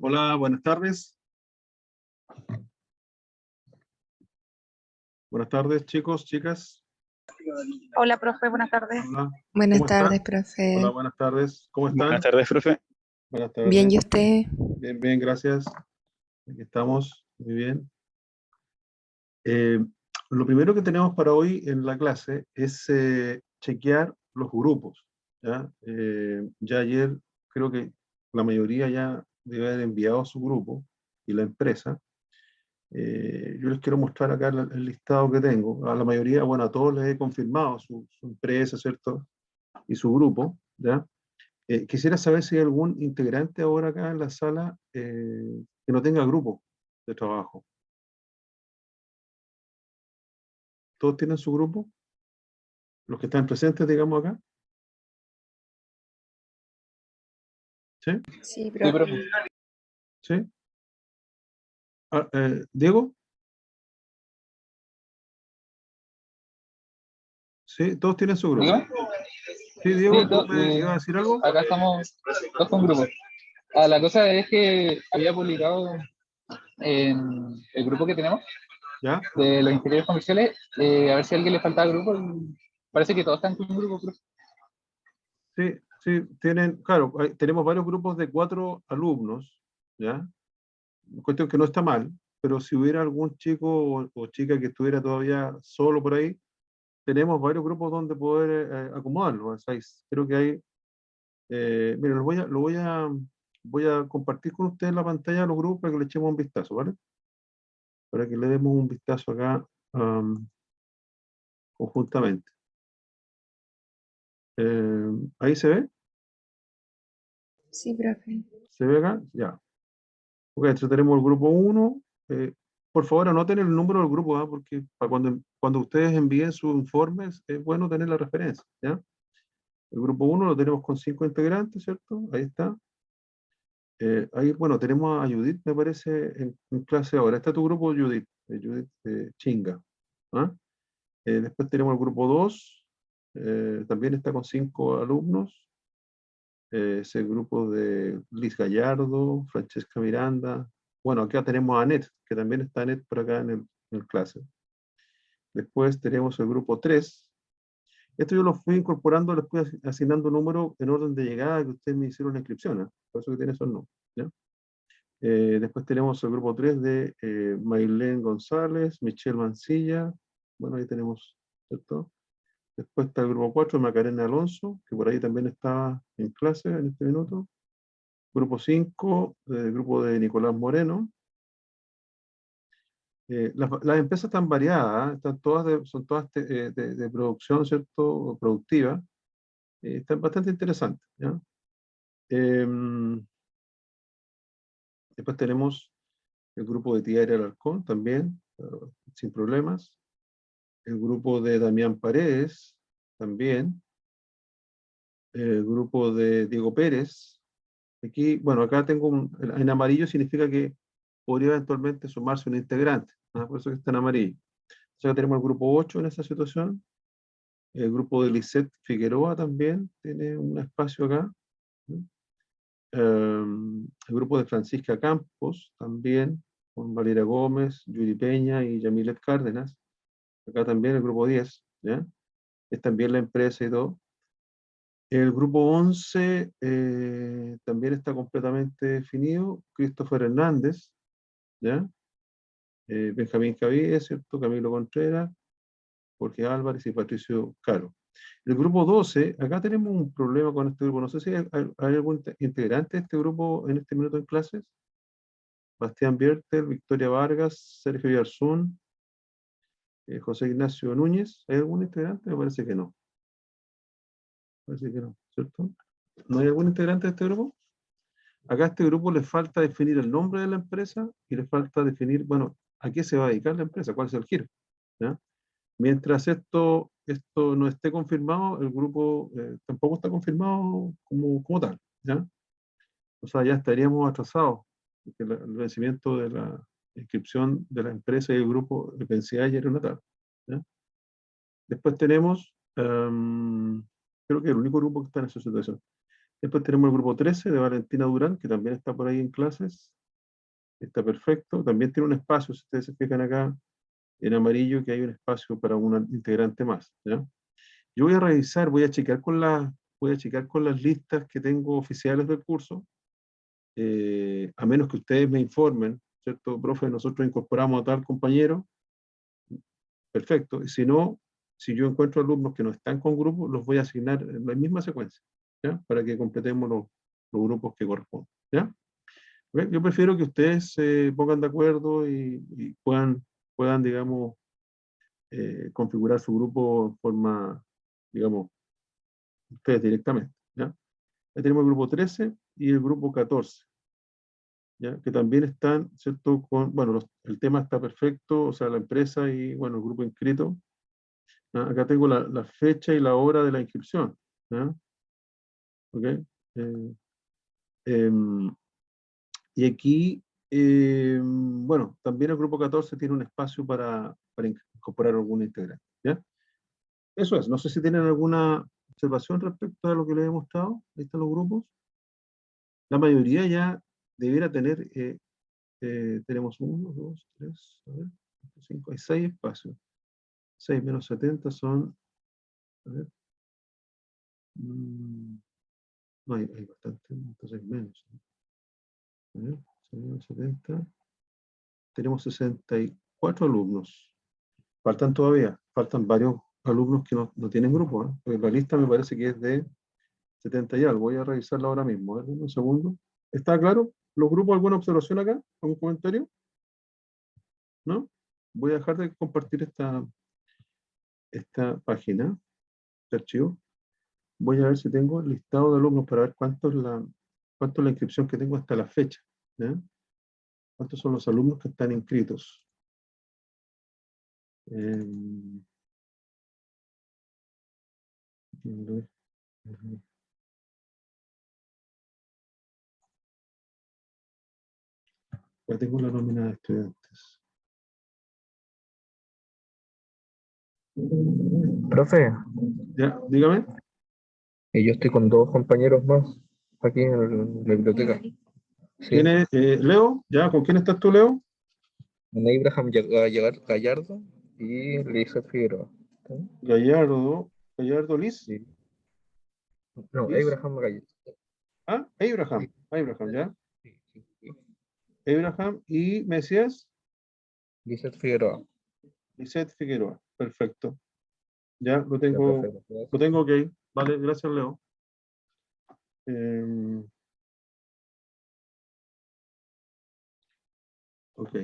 Hola, buenas tardes. Buenas tardes, chicos, chicas. Hola, profe, buenas tardes. Hola. Buenas ¿Cómo está? tardes, profe. Hola, buenas tardes. ¿Cómo están? Buenas tardes, profe. Buenas tardes. Bien, ¿y usted? Bien, bien, gracias. Aquí estamos, muy bien. Lo primero que tenemos para hoy en la clase es chequear los grupos. ¿Ya? Ya ayer creo que la mayoría ya debe haber enviado su grupo y la empresa. Yo les quiero mostrar acá el listado que tengo. A la mayoría, bueno, a todos les he confirmado su empresa, ¿cierto? Y su grupo, ¿ya? Quisiera saber si hay algún integrante ahora acá en la sala que no tenga grupo de trabajo. ¿Todos tienen su grupo? ¿Los que están presentes, digamos, acá? ¿Sí? Sí, profe. ¿Sí? ¿Diego? ¿Sí? ¿Todos tienen su grupo? ¿Digo? Sí, Diego, Sí, ¿tú me ibas a decir algo? acá estamos todos con grupo. La cosa es que había publicado en el grupo que tenemos ¿Ya? de los ingenieros comerciales, a ver si a alguien le faltaba grupo. Y parece que todos están con grupo, profe. Sí, sí, tienen, claro, tenemos varios grupos de 4 alumnos, ¿ya? Cuestión que no está mal, pero si hubiera algún chico o chica que estuviera todavía solo por ahí, tenemos varios grupos donde poder acomodarlo. A 6. Creo que hay, miren, voy a compartir con ustedes la pantalla de los grupos para que le echemos un vistazo, ¿vale? Para que le demos un vistazo acá conjuntamente. ¿Ahí se ve? Sí, profe. ¿Se ve acá? Ya. Ok, entonces tenemos el grupo 1. Por favor, anoten el número del grupo, ¿ah? Porque para cuando ustedes envíen sus informes, es bueno tener la referencia, ¿ya? El grupo 1 lo tenemos con 5 integrantes, ¿cierto? Ahí está. Ahí, bueno, tenemos a Judith, me parece, en clase ahora. Está tu grupo, Judith, Judith Chinga. ¿Ah? Después tenemos el grupo 2, también está con 5 alumnos. Es el grupo de Liz Gallardo, Francesca Miranda. Bueno, acá tenemos a Anet, que también está Anet por acá en clase. Después tenemos el grupo 3. Esto yo lo fui incorporando, les fui asignando números en orden de llegada que ustedes me hicieron la inscripción, ¿eh? Por eso que tiene esos números, ¿ya? Después tenemos el grupo 3 de Maylene González, Michelle Mancilla. Bueno, ahí tenemos, ¿cierto? Después está el grupo 4, Macarena Alonso, que por ahí también está en clase en este minuto. Grupo 5, el grupo de Nicolás Moreno. Las empresas están variadas, ¿eh? Están son todas de producción, ¿cierto? Productiva. Están bastante interesantes, ¿ya? Después tenemos el grupo de Tiara Alarcón también, sin problemas. El grupo de Damián Paredes también. El grupo de Diego Pérez. Aquí, bueno, acá tengo en amarillo significa que podría eventualmente sumarse un integrante, ¿ah? Por eso que está en amarillo. O sea, tenemos el grupo 8 en esa situación. El grupo de Lisette Figueroa también tiene un espacio acá, ¿no? El grupo de Francisca Campos también, con Valeria Gómez, Yuri Peña y Yamilet Cárdenas. Acá también el grupo 10, ¿ya? Es también la empresa y todo. El grupo 11 también está completamente definido. Christopher Hernández, ¿ya? Benjamín Caviedes, ¿cierto? Camilo Contreras, Jorge Álvarez y Patricio Caro. El grupo 12, acá tenemos un problema con este grupo. No sé si hay algún integrante de este grupo en este minuto en clases. Bastián Biertel, Victoria Vargas, Sergio Yarzún, José Ignacio Núñez. ¿Hay algún integrante? Me parece que no. Parece que no, ¿cierto? ¿No hay algún integrante de este grupo? Acá a este grupo le falta definir el nombre de la empresa y le falta definir, bueno, a qué se va a dedicar la empresa, cuál es el giro, ¿ya? Mientras esto no esté confirmado, el grupo tampoco está confirmado como tal, ¿ya? O sea, ya estaríamos atrasados, porque el vencimiento de la inscripción de la empresa y el grupo vencía ayer en la tarde, ¿ya? Después tenemos, creo que el único grupo que está en esa situación. Después tenemos el grupo 13 de Valentina Durán, que también está por ahí en clases. Está perfecto. También tiene un espacio, si ustedes se fijan acá, en amarillo, que hay un espacio para un integrante más, ¿ya? Yo voy a revisar, voy a checar con las listas que tengo oficiales del curso, a menos que ustedes me informen, ¿cierto? Profe, nosotros incorporamos a tal compañero, perfecto. Y si no, si yo encuentro alumnos que no están con grupos, los voy a asignar en la misma secuencia, ¿ya? Para que completemos los grupos que corresponden, ¿ya? ¿Ok? Yo prefiero que ustedes se pongan de acuerdo y puedan, digamos, configurar su grupo en forma, digamos, ustedes directamente, ¿ya? Ahí tenemos el grupo 13 y el grupo 14, ¿ya? Que también están, ¿cierto? Bueno, el tema está perfecto, o sea, la empresa y, bueno, el grupo inscrito. ¿Ya? Acá tengo la fecha y la hora de la inscripción, ¿ya? ¿Ok? Eh, em, y aquí, bueno, también el grupo 14 tiene un espacio para incorporar algún integrante, ¿ya? Eso es, no sé si tienen alguna observación respecto a lo que les he mostrado. Ahí están los grupos. La mayoría ya debiera tener, tenemos 1, 2, 3, a ver, 5, hay 6 espacios. 6 menos 70 son, a ver, no, hay bastante, entonces menos. A ver, 6 menos 70, tenemos 64 alumnos. Faltan todavía, faltan varios alumnos que no tienen grupo, ¿eh? Porque la lista me parece que es de 70 y algo. Voy a revisarla ahora mismo. A ver, un segundo. ¿Está claro? ¿Los grupos, alguna observación acá? ¿Algún comentario? ¿No? Voy a dejar de compartir esta página de archivo. Voy a ver si tengo el listado de alumnos para ver cuánto es la inscripción que tengo hasta la fecha, ¿ya? ¿Cuántos son los alumnos que están inscritos? Ya tengo la nómina de estudiantes. Profe, Ya, dígame. yo estoy con dos compañeros más aquí en la biblioteca. Sí, ¿Quién es? Leo, ¿ya? ¿Con quién estás tú, Leo? en Abraham Gallardo y Lisa Figueroa. ¿Sí? Gallardo Liz. Sí. No, Liz. Abraham Gallardo. Ah, Abraham, ¿ya? Sí, sí, sí. Abraham y Mesías, Lisa Figueroa. Lisette Figueroa. Perfecto. Ya Ya, profe, lo tengo ok. Vale, gracias, Leo. Ok.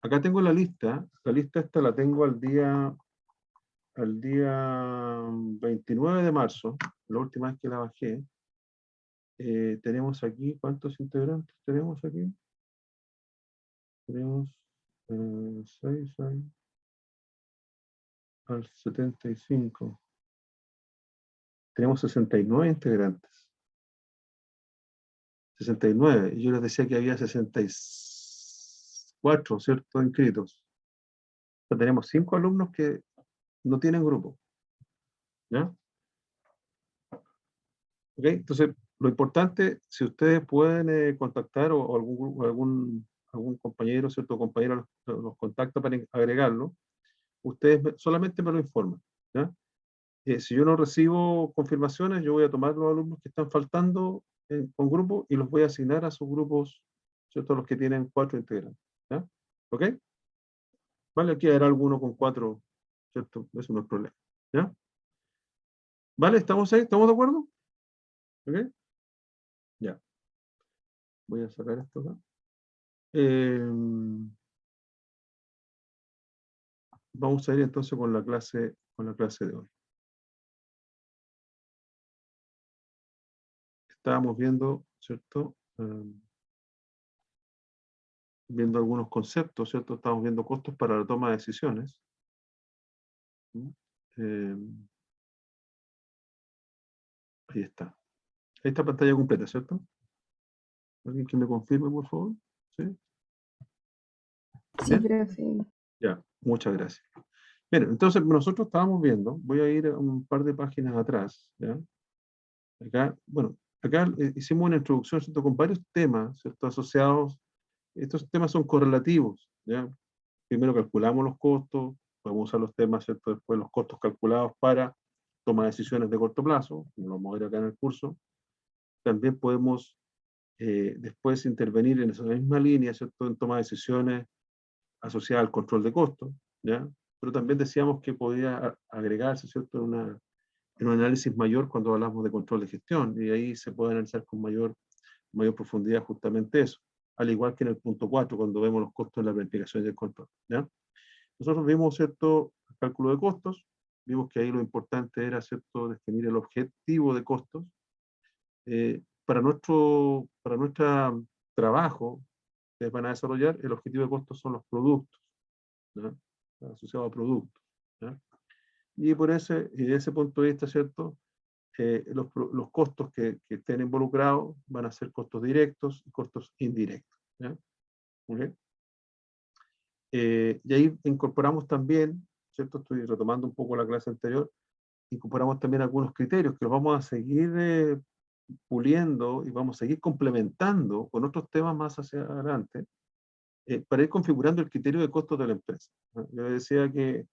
Acá tengo la lista. La lista esta la tengo al día 29 de marzo, la última vez que la bajé. Tenemos aquí, ¿cuántos integrantes tenemos aquí? Tenemos 6 al 75. Tenemos 69 integrantes. 69. Y yo les decía que había 64, ¿cierto? Inscritos. O sea, tenemos 5 alumnos que no tienen grupo, ¿ya? ¿Ok? Entonces, lo importante, si ustedes pueden contactar o algún compañero, ¿cierto? Compañero los contacta para agregarlo, ustedes solamente me lo informan, ¿ya? Si yo no recibo confirmaciones, yo voy a tomar los alumnos que están faltando con grupo y los voy a asignar a sus grupos, ¿cierto? Los que tienen 4 integrantes, ¿ya? ¿Ok? Vale, aquí habrá alguno con 4, ¿cierto? Eso no es problema, ¿ya? ¿Vale? ¿Estamos ahí? ¿Estamos de acuerdo? ¿Ok? Ya. Voy a sacar esto acá. Vamos a ir entonces con la clase de hoy. Estábamos viendo, ¿cierto? Viendo algunos conceptos, ¿cierto? Estamos viendo costos para la toma de decisiones. Ahí está. Ahí está pantalla completa, ¿cierto? ¿Alguien que me confirme, por favor? ¿Sí? Sí, ¿Bien? profe. Ya, muchas gracias. Bien, entonces nosotros estábamos viendo, voy a ir a un par de páginas atrás, ¿ya? Acá, bueno, acá hicimos una introducción, ¿cierto?, con varios temas, ¿cierto?, asociados. Estos temas son correlativos, ¿ya? Primero calculamos los costos, podemos usar los temas, ¿cierto?, después los costos calculados para tomar decisiones de corto plazo, como lo vamos a ver acá en el curso. También podemos después intervenir en esa misma línea, ¿cierto?, en toma de decisiones asociadas al control de costos, ¿ya? Pero también decíamos que podía agregarse, ¿cierto?, en un análisis mayor cuando hablamos de control de gestión, y ahí se puede analizar con mayor profundidad justamente eso, al igual que en el punto 4, cuando vemos los costos de la planificación y el control, ¿ya? Nosotros vimos, ¿cierto?, el cálculo de costos, vimos que ahí lo importante era, ¿cierto?, definir el objetivo de costos. Para nuestro trabajo que van a desarrollar, el objetivo de costos son los productos, ¿ya? Asociado a productos, ¿ya? Y de ese punto de vista, ¿cierto?, los costos que estén involucrados van a ser costos directos y costos indirectos, ¿ya? ¿Okay? Y ahí incorporamos también, ¿cierto?, estoy retomando un poco la clase anterior, incorporamos también algunos criterios que los vamos a seguir puliendo y vamos a seguir complementando con otros temas más hacia adelante, para ir configurando el criterio de costos de la empresa, ¿no? Yo decía que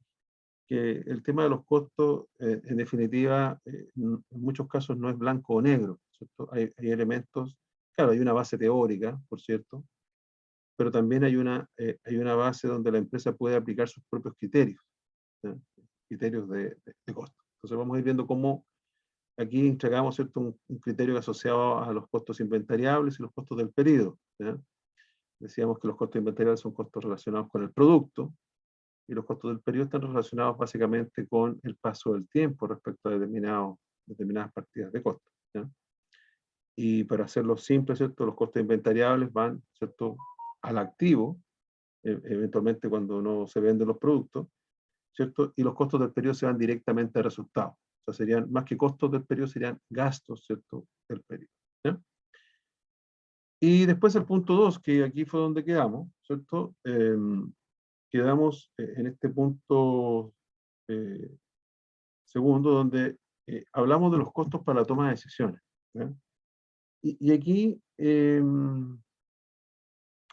el tema de los costos, en definitiva, en muchos casos no es blanco o negro, ¿cierto? Hay elementos, claro, hay una base teórica, por cierto, pero también hay una base donde la empresa puede aplicar sus propios criterios, ¿ya? Criterios de costo. Entonces vamos a ir viendo cómo aquí entregamos, ¿cierto?, un criterio asociado a los costos inventariables y los costos del periodo, ¿ya? Decíamos que los costos inventariables son costos relacionados con el producto, y los costos del periodo están relacionados básicamente con el paso del tiempo respecto a determinadas partidas de costo, ¿ya? Y para hacerlo simple, ¿cierto?, los costos inventariables van, ¿cierto?, al activo, eventualmente cuando no se venden los productos, ¿cierto? Y los costos del periodo se van directamente al resultado. O sea, serían, más que costos del periodo, serían gastos, ¿cierto?, del periodo, ¿ya? Y después el punto 2, que aquí fue donde quedamos, ¿cierto? Quedamos en este punto segundo, donde hablamos de los costos para la toma de decisiones, ¿ya? Y aquí,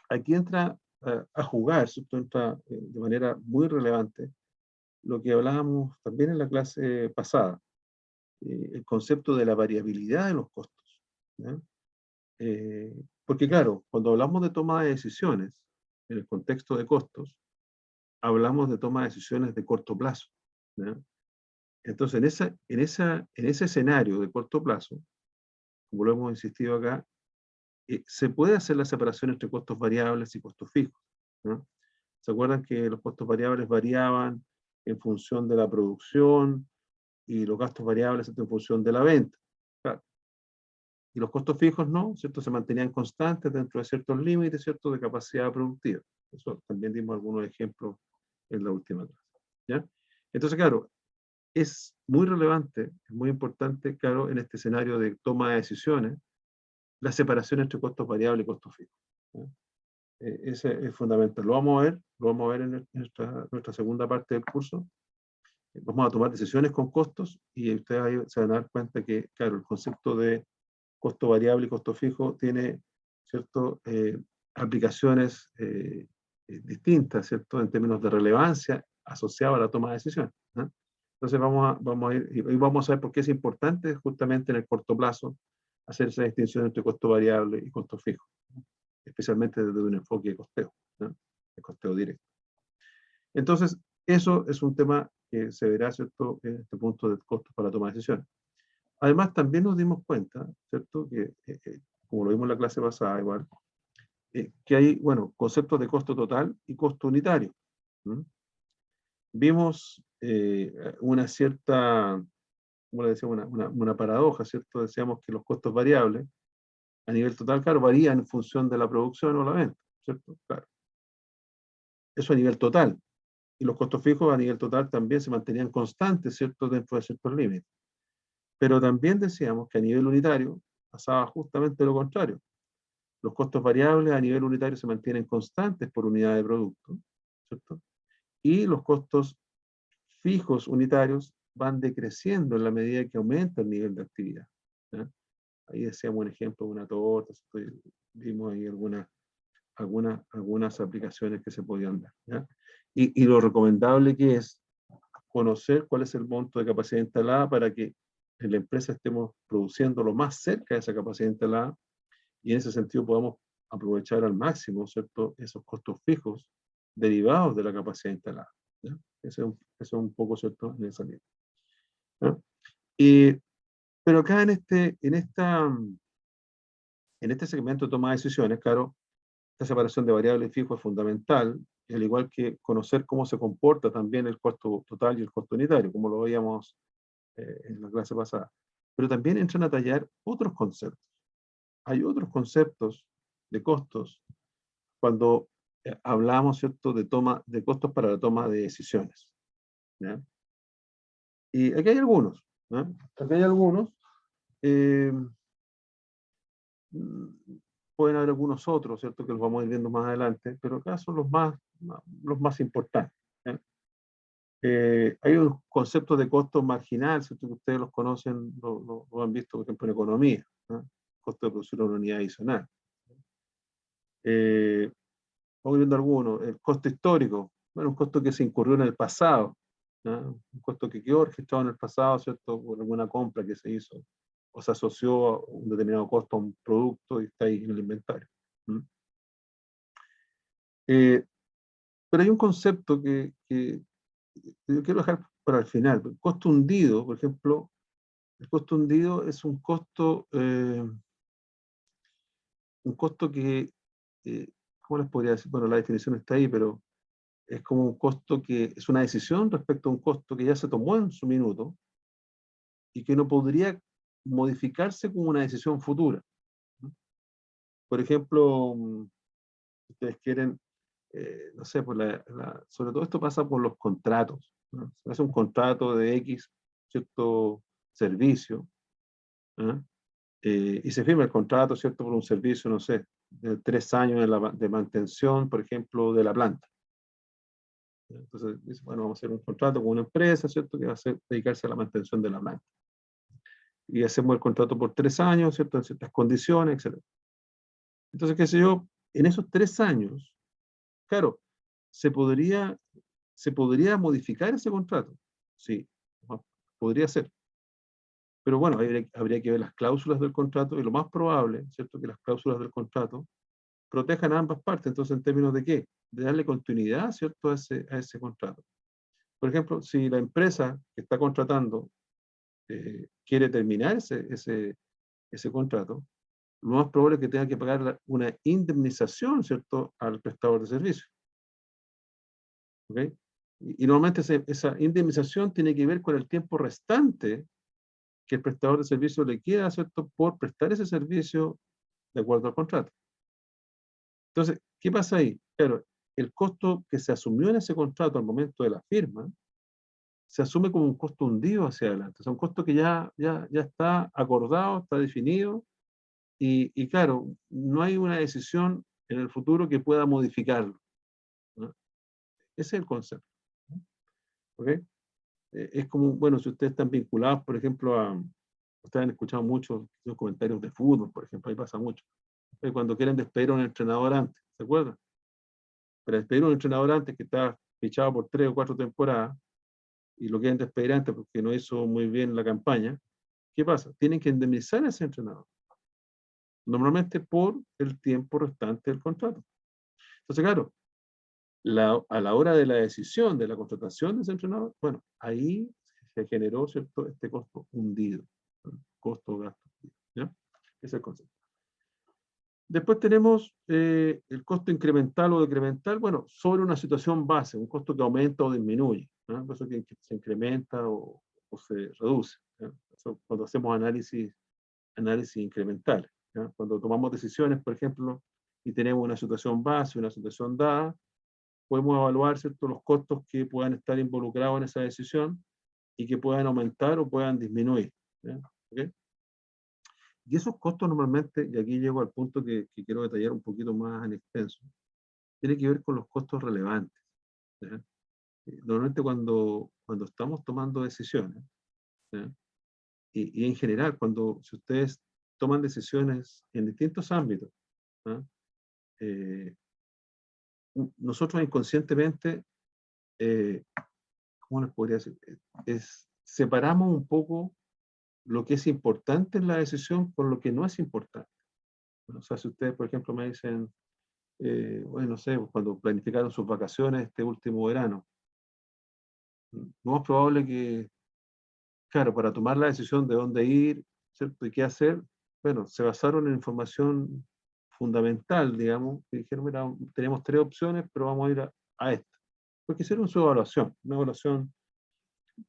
aquí entra a jugar, ¿cierto? Entra de manera muy relevante lo que hablábamos también en la clase pasada, el concepto de la variabilidad de los costos, ¿ya? Porque claro, cuando hablamos de toma de decisiones, en el contexto de costos, hablamos de toma de decisiones de corto plazo, ¿ya? Entonces, en ese escenario de corto plazo, como lo hemos insistido acá, se puede hacer la separación entre costos variables y costos fijos, ¿no? ¿Se acuerdan que los costos variables variaban en función de la producción y los gastos variables en función de la venta? Claro. Y los costos fijos no, ¿cierto? Se mantenían constantes dentro de ciertos límites, ¿cierto?, de capacidad productiva. Eso también dimos algunos ejemplos en la última clase, ¿ya? Entonces, claro, es muy relevante, es muy importante, claro, en este escenario de toma de decisiones, la separación entre costos variables y costos fijos, ¿ya? Ese es fundamental. Lo vamos a ver en nuestra segunda parte del curso. Vamos a tomar decisiones con costos y ustedes ahí se van a dar cuenta que, claro, el concepto de costo variable y costo fijo tiene, ¿cierto?, aplicaciones distintas, ¿cierto?, en términos de relevancia asociado a la toma de decisiones, ¿no? Entonces vamos a ir, y vamos a ver por qué es importante justamente en el corto plazo hacer esa distinción entre costo variable y costo fijo, ¿no?, especialmente desde un enfoque de costeo, ¿no?, de costeo directo. Entonces, eso es un tema que se verá, ¿cierto?, en este punto de costos para la toma de decisiones. Además, también nos dimos cuenta, ¿cierto?, que, como lo vimos en la clase pasada igual, que hay, bueno, conceptos de costo total y costo unitario. Vimos una cierta, como le decía, una paradoja, ¿cierto? Decíamos que los costos variables a nivel total, claro, varían en función de la producción o la venta, ¿cierto? Claro. Eso a nivel total. Y los costos fijos a nivel total también se mantenían constantes, ¿cierto?, dentro de ciertos límites. Pero también decíamos que a nivel unitario pasaba justamente lo contrario. Los costos variables a nivel unitario se mantienen constantes por unidad de producto, ¿cierto? Y los costos fijos unitarios van decreciendo en la medida que aumenta el nivel de actividad. ¿ya? Ahí decíamos un ejemplo de una torta, vimos ahí algunas aplicaciones que se podían dar, ¿ya? Y lo recomendable que es conocer cuál es el monto de capacidad instalada para que en la empresa estemos produciendo lo más cerca de esa capacidad instalada y en ese sentido podamos aprovechar al máximo, ¿cierto?, esos costos fijos derivados de la capacidad instalada, ¿ya? Eso es un poco, ¿cierto?, en esa línea, ¿ya? Pero acá en este segmento de toma de decisiones, claro, esta separación de variable y fijo es fundamental, al igual que conocer cómo se comporta también el costo total y el costo unitario, como lo veíamos en la clase pasada. Pero también entran a tallar otros conceptos. Hay otros conceptos de costos cuando hablamos, ¿cierto?, de costos para la toma de decisiones, ¿ya? Y aquí hay algunos, ¿ya? Aquí hay algunos. eh, Pueden haber algunos otros, ¿cierto?, que los vamos a ir viendo más adelante, pero acá son los más importantes, ¿ya? Hay un concepto de costo marginal, ¿cierto?, que ustedes los conocen, lo han visto, por ejemplo, en economía, ¿no? Costo de producir una unidad adicional. Vamos viendo algunos. El costo histórico, bueno, un costo que se incurrió en el pasado, ¿no? Un costo que quedó registrado en el pasado, ¿cierto?, por alguna compra que se hizo, o se asoció a un determinado costo a un producto y está ahí en el inventario. Pero hay un concepto que yo quiero dejar para el final. El costo hundido, por ejemplo, el costo hundido es un costo que, ¿cómo les podría decir? Bueno, la definición está ahí, pero es como un costo que es una decisión respecto a un costo que ya se tomó en su minuto y que no podría modificarse como una decisión futura, ¿no? Por ejemplo, ustedes quieren, no sé, sobre todo esto pasa por los contratos, ¿no? Se hace un contrato de X, cierto servicio, ¿no? Y se firma el contrato, ¿cierto?, por un servicio, no sé, de 3 años de mantención, por ejemplo, de la planta. Entonces, dice, bueno, vamos a hacer un contrato con una empresa, ¿cierto?, que va a dedicarse a la mantención de la planta. Y hacemos el contrato por 3 años, ¿cierto?, en ciertas condiciones, etc. Entonces, qué sé yo, en esos 3 años, claro, se podría modificar ese contrato. Sí, podría ser. Pero bueno, habría que ver las cláusulas del contrato y lo más probable, ¿cierto?, que las cláusulas del contrato protejan a ambas partes. Entonces, ¿en términos de qué? De darle continuidad, ¿cierto?, a ese contrato. Por ejemplo, si la empresa que está contratando quiere terminar ese contrato, lo más probable es que tenga que pagar una indemnización, ¿cierto?, al prestador de servicio. ¿Ok? Y normalmente esa indemnización tiene que ver con el tiempo restante que el prestador de servicio le queda, ¿cierto?, por prestar ese servicio de acuerdo al contrato. Entonces, ¿qué pasa ahí? Claro, el costo que se asumió en ese contrato al momento de la firma se asume como un costo hundido hacia adelante. O sea, un costo que ya está acordado, está definido, y claro, no hay una decisión en el futuro que pueda modificarlo, ¿no? Ese es el concepto, ¿no? ¿Ok? Es como, bueno, si ustedes están vinculados, por ejemplo, ustedes han escuchado muchos comentarios de fútbol, por ejemplo, ahí pasa mucho. Cuando quieren despedir a un entrenador antes, ¿se acuerdan? Para despedir a un entrenador antes que está fichado por 3 o 4 temporadas, y lo quieren despedir antes porque no hizo muy bien la campaña, ¿qué pasa? Tienen que indemnizar a ese entrenador, normalmente por el tiempo restante del contrato. Entonces, claro, a la hora de la decisión de la contratación de ese entrenador, bueno, ahí se generó, ¿cierto?, este costo hundido, ¿no? Costo-gasto, ¿ya? Ese es el concepto. Después tenemos el costo incremental o decremental, bueno, sobre una situación base, un costo que aumenta o disminuye, ¿no? Por eso que se incrementa o se reduce, ¿ya? Eso cuando hacemos análisis incrementales, ¿ya? Cuando tomamos decisiones, por ejemplo, y tenemos una situación base, una situación dada, podemos evaluar, ¿cierto?, los costos que puedan estar involucrados en esa decisión y que puedan aumentar o puedan disminuir, ¿ya? ¿Okay? Y esos costos normalmente, y aquí llego al punto que quiero detallar un poquito más en extenso, tiene que ver con los costos relevantes, ¿ya? Normalmente cuando estamos tomando decisiones, ¿ya?, y en general, si ustedes toman decisiones en distintos ámbitos, ¿ah? Nosotros inconscientemente, ¿cómo les podría decir? Separamos un poco lo que es importante en la decisión con lo que no es importante. O sea, si ustedes, por ejemplo, me dicen, bueno, no sé, cuando planificaron sus vacaciones este último verano, lo más probable que, claro, para tomar la decisión de dónde ir, ¿cierto? Y qué hacer, bueno, se basaron en información fundamental, digamos, y dijeron, mira, tenemos 3 opciones, pero vamos a ir a esta. Porque hicieron su evaluación, una evaluación,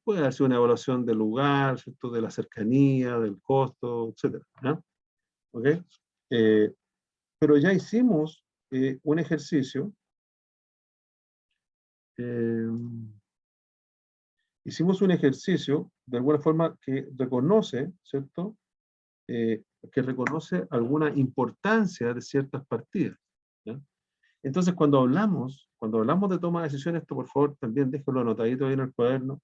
puede haber sido una evaluación del lugar, ¿cierto? De la cercanía, del costo, etcétera, ¿no? ¿Ok? Pero ya hicimos un ejercicio, eh, de alguna forma, que reconoce, ¿cierto? Que reconoce alguna importancia de ciertas partidas, ¿ya? Entonces, cuando hablamos de toma de decisiones, esto por favor también déjenlo anotadito ahí en el cuaderno,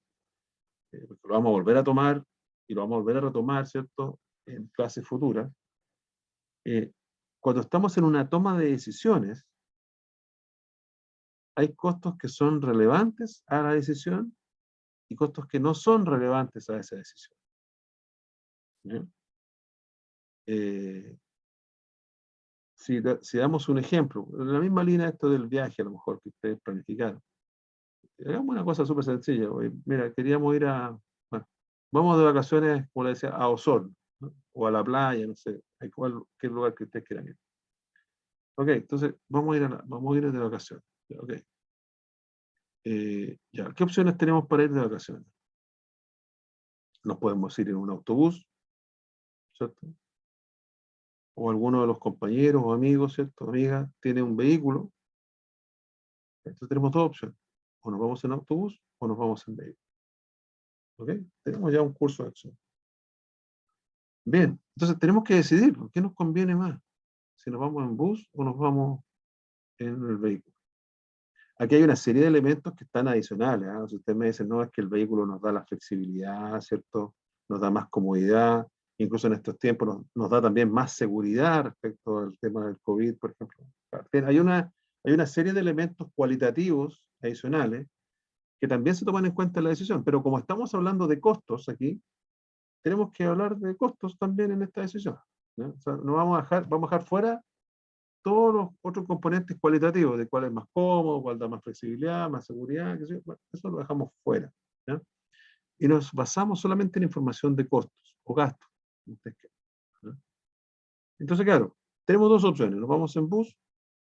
porque lo vamos a volver a tomar y lo vamos a volver a retomar, ¿cierto? En clases futuras. Cuando estamos en una toma de decisiones, hay costos que son relevantes a la decisión y costos que no son relevantes a esa decisión, ¿ya? Si damos un ejemplo, en la misma línea esto del viaje, a lo mejor que ustedes planificaron, hagamos una cosa súper sencilla. Mira, queríamos ir bueno, vamos de vacaciones, como le decía, a Osorno, ¿no? O a la playa, no sé, qué lugar que ustedes quieran ir. Ok, entonces vamos a ir de vacaciones. Ok. Ya, ¿qué opciones tenemos para ir de vacaciones? Nos podemos ir en un autobús, ¿cierto? O alguno de los compañeros o amigos, ¿cierto? Amigas, tiene un vehículo. Entonces tenemos 2 opciones. O nos vamos en autobús o nos vamos en vehículo. ¿Ok? Tenemos ya un curso de acción. Bien, entonces tenemos que decidir, ¿qué nos conviene más? Si nos vamos en bus o nos vamos en el vehículo. Aquí hay una serie de elementos que están adicionales, ¿eh? Si usted me dice, no, es que el vehículo nos da la flexibilidad, ¿cierto? Nos da más comodidad, incluso en estos tiempos nos da también más seguridad respecto al tema del COVID, por ejemplo. Hay una serie de elementos cualitativos adicionales que también se toman en cuenta en la decisión, pero como estamos hablando de costos aquí, tenemos que hablar de costos también en esta decisión, ¿no? O sea, no vamos a dejar fuera todos los otros componentes cualitativos, de cuál es más cómodo, cuál da más flexibilidad, más seguridad, qué sé yo. Bueno, eso lo dejamos fuera, ¿ya? Y nos basamos solamente en información de costos o gastos, ¿no? Entonces, claro, tenemos 2 opciones: nos vamos en bus,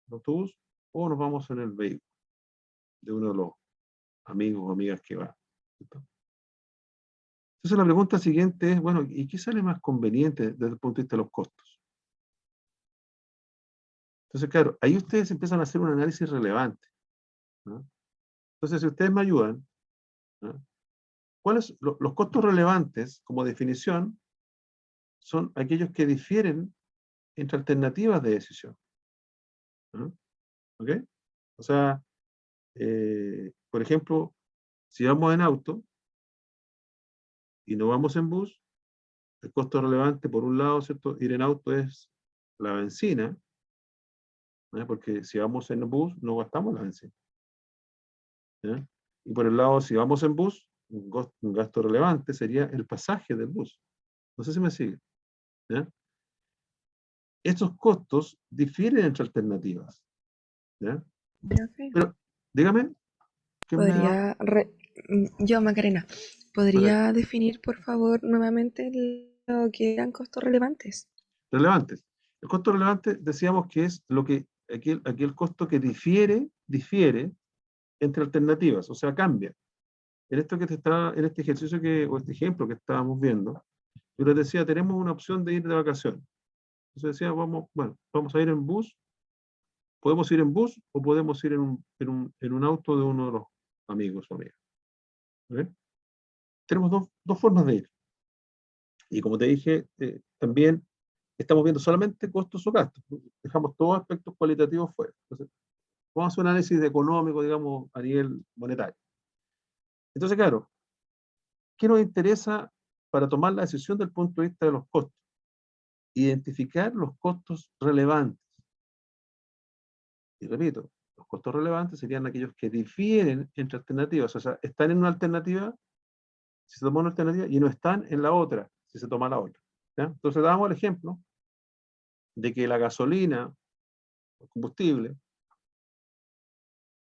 en autobús, o nos vamos en el vehículo de uno de los amigos o amigas que va, ¿cierto? Entonces la pregunta siguiente es, bueno, ¿y qué sale más conveniente desde el punto de vista de los costos? Entonces, claro, ahí ustedes empiezan a hacer un análisis relevante, ¿no? Entonces, si ustedes me ayudan, ¿no? Los costos relevantes, como definición, son aquellos que difieren entre alternativas de decisión, ¿no? ¿Ok? O sea, por ejemplo, si vamos en auto y no vamos en bus, el costo relevante, por un lado, ¿cierto? Ir en auto es la benzina, ¿no? Porque si vamos en bus no gastamos la benzina, ¿ya? Y por el lado, si vamos en bus, un gasto relevante sería el pasaje del bus. No sé si me sigue, ¿ya? Estos costos difieren entre alternativas, ¿ya? Profe, Pero, dígame, ¿qué me da? yo, Macarena, Ok, ¿podría definir, por favor, nuevamente lo que eran costos relevantes? relevantes. El costo relevante decíamos que es aquí el costo que difiere entre alternativas, o sea, cambia. En este ejercicio o este ejemplo que estábamos viendo, yo les decía, tenemos una opción de ir de vacaciones. Entonces decía, vamos a ir en bus, podemos ir en bus o podemos ir en un auto de uno de los amigos o amigas. ¿Ok? Tenemos dos formas de ir. Y como te dije, también estamos viendo solamente costos o gastos. Dejamos todos aspectos cualitativos fuera. Entonces, vamos a hacer un análisis económico, digamos, a nivel monetario. Entonces, claro, ¿qué nos interesa para tomar la decisión del punto de vista de los costos. Identificar los costos relevantes. Y repito, los costos relevantes serían aquellos que difieren entre alternativas, o sea, están en una alternativa, si se toma una alternativa, y no están en la otra, si se toma la otra. ¿Ya? Entonces damos el ejemplo de que la gasolina, el combustible,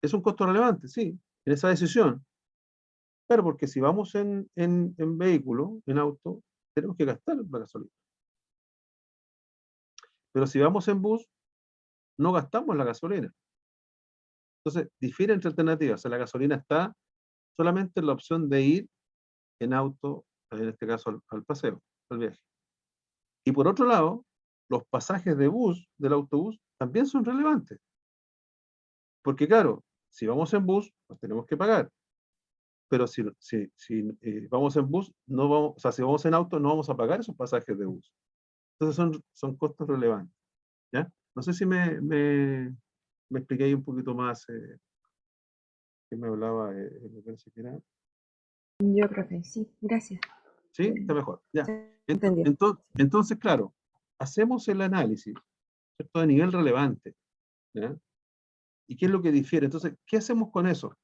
es un costo relevante, sí, en esa decisión. Claro, porque si vamos en vehículo, en auto, tenemos que gastar la gasolina. Pero si vamos en bus, no gastamos la gasolina. Entonces, difiere entre alternativas. O sea, la gasolina está solamente en la opción de ir en auto, en este caso al paseo, al viaje. Y por otro lado, los pasajes de bus, del autobús, también son relevantes. Porque claro, si vamos en bus, pues tenemos que pagar. Pero si vamos en bus, no vamos, o sea, si vamos en auto, no vamos a pagar esos pasajes de bus. Entonces son costos relevantes. ¿Ya? No sé si me expliqué ahí un poquito más que me hablaba, me parece que era. Yo, profe, sí, gracias. ¿Sí? Está mejor. Ya. Entendió. Entonces, claro, hacemos el análisis, ¿cierto? De nivel relevante. ¿Ya? ¿Y qué es lo que difiere? Entonces, ¿qué hacemos con eso?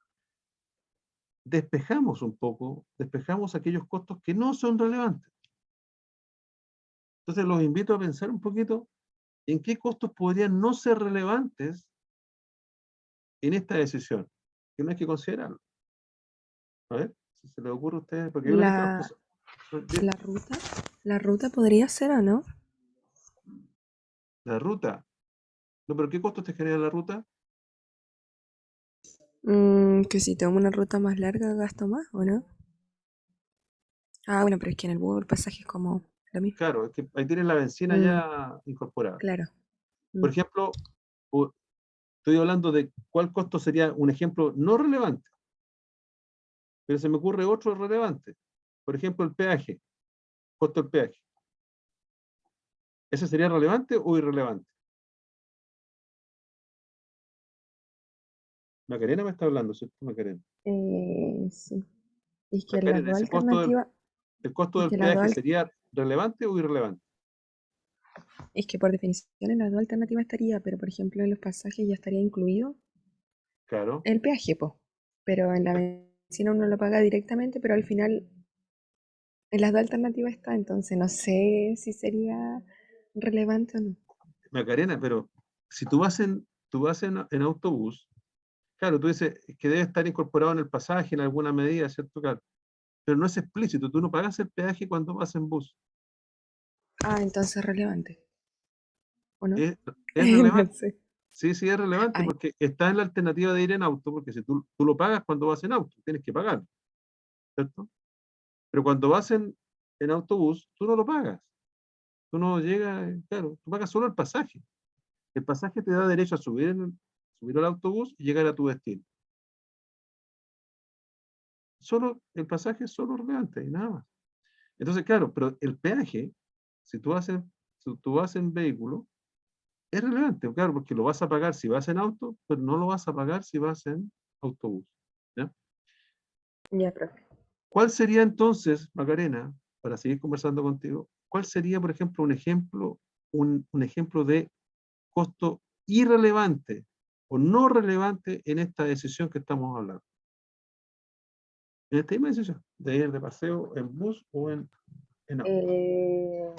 Despejamos un poco, despejamos aquellos costos que no son relevantes. Entonces, los invito a pensar un poquito en qué costos podrían no ser relevantes en esta decisión, que no hay que considerarlo. A ver, si se le ocurre a ustedes, porque yo creo que esto La, nos puso- la ruta podría ser, ¿o no? la ruta. No, pero ¿qué costos te genera la ruta? Que si tomo una ruta más larga gasto más, ¿o no? Ah, bueno, pero es que en el bus el pasaje es como lo mismo. Claro, es que ahí tienes la benzina Mm, ya incorporada. claro. Por ejemplo, estoy hablando de cuál costo sería un ejemplo no relevante, pero se me ocurre otro relevante. Por ejemplo, el peaje, costo del peaje. ¿Ese sería relevante o irrelevante? Macarena me está hablando, ¿cierto, Macarena? Sí. Es que las Macarena, dos alternativas, el costo es del que las dos, peaje sería relevante o irrelevante. es que por definición en las dos alternativas estaría, pero por ejemplo en los pasajes ya estaría incluido Claro. el peaje, po. Pero en la medicina uno lo paga directamente, pero al final en las dos alternativas está, entonces no sé si sería relevante o no. Macarena, pero si tú vas en autobús, claro, tú dices que debe estar incorporado en el pasaje en alguna medida, ¿cierto? Claro, pero no es explícito, tú no pagas el peaje cuando vas en bus. Ah, entonces es relevante, ¿o no? Es No relevante, sé. sí, sí es relevante Ay, porque está en la alternativa de ir en auto, porque si tú lo pagas cuando vas en auto, tienes que pagar, ¿cierto? Pero cuando vas en autobús, tú no lo pagas, tú no llegas, claro, tú pagas solo el pasaje. El pasaje te da derecho a subir al autobús y llegar a tu destino. Solo el pasaje es solo relevante y nada más. Entonces, claro, pero el peaje, si tú vas en vehículo, es relevante, claro, porque lo vas a pagar si vas en auto, pero no lo vas a pagar si vas en autobús. ¿Ya? ya, profe. ¿Cuál sería entonces, Macarena, para seguir conversando contigo, cuál sería, por ejemplo, un ejemplo de costo irrelevante o no relevante en esta decisión que estamos hablando? En esta misma decisión, de ir de paseo en bus o en auto. Eh,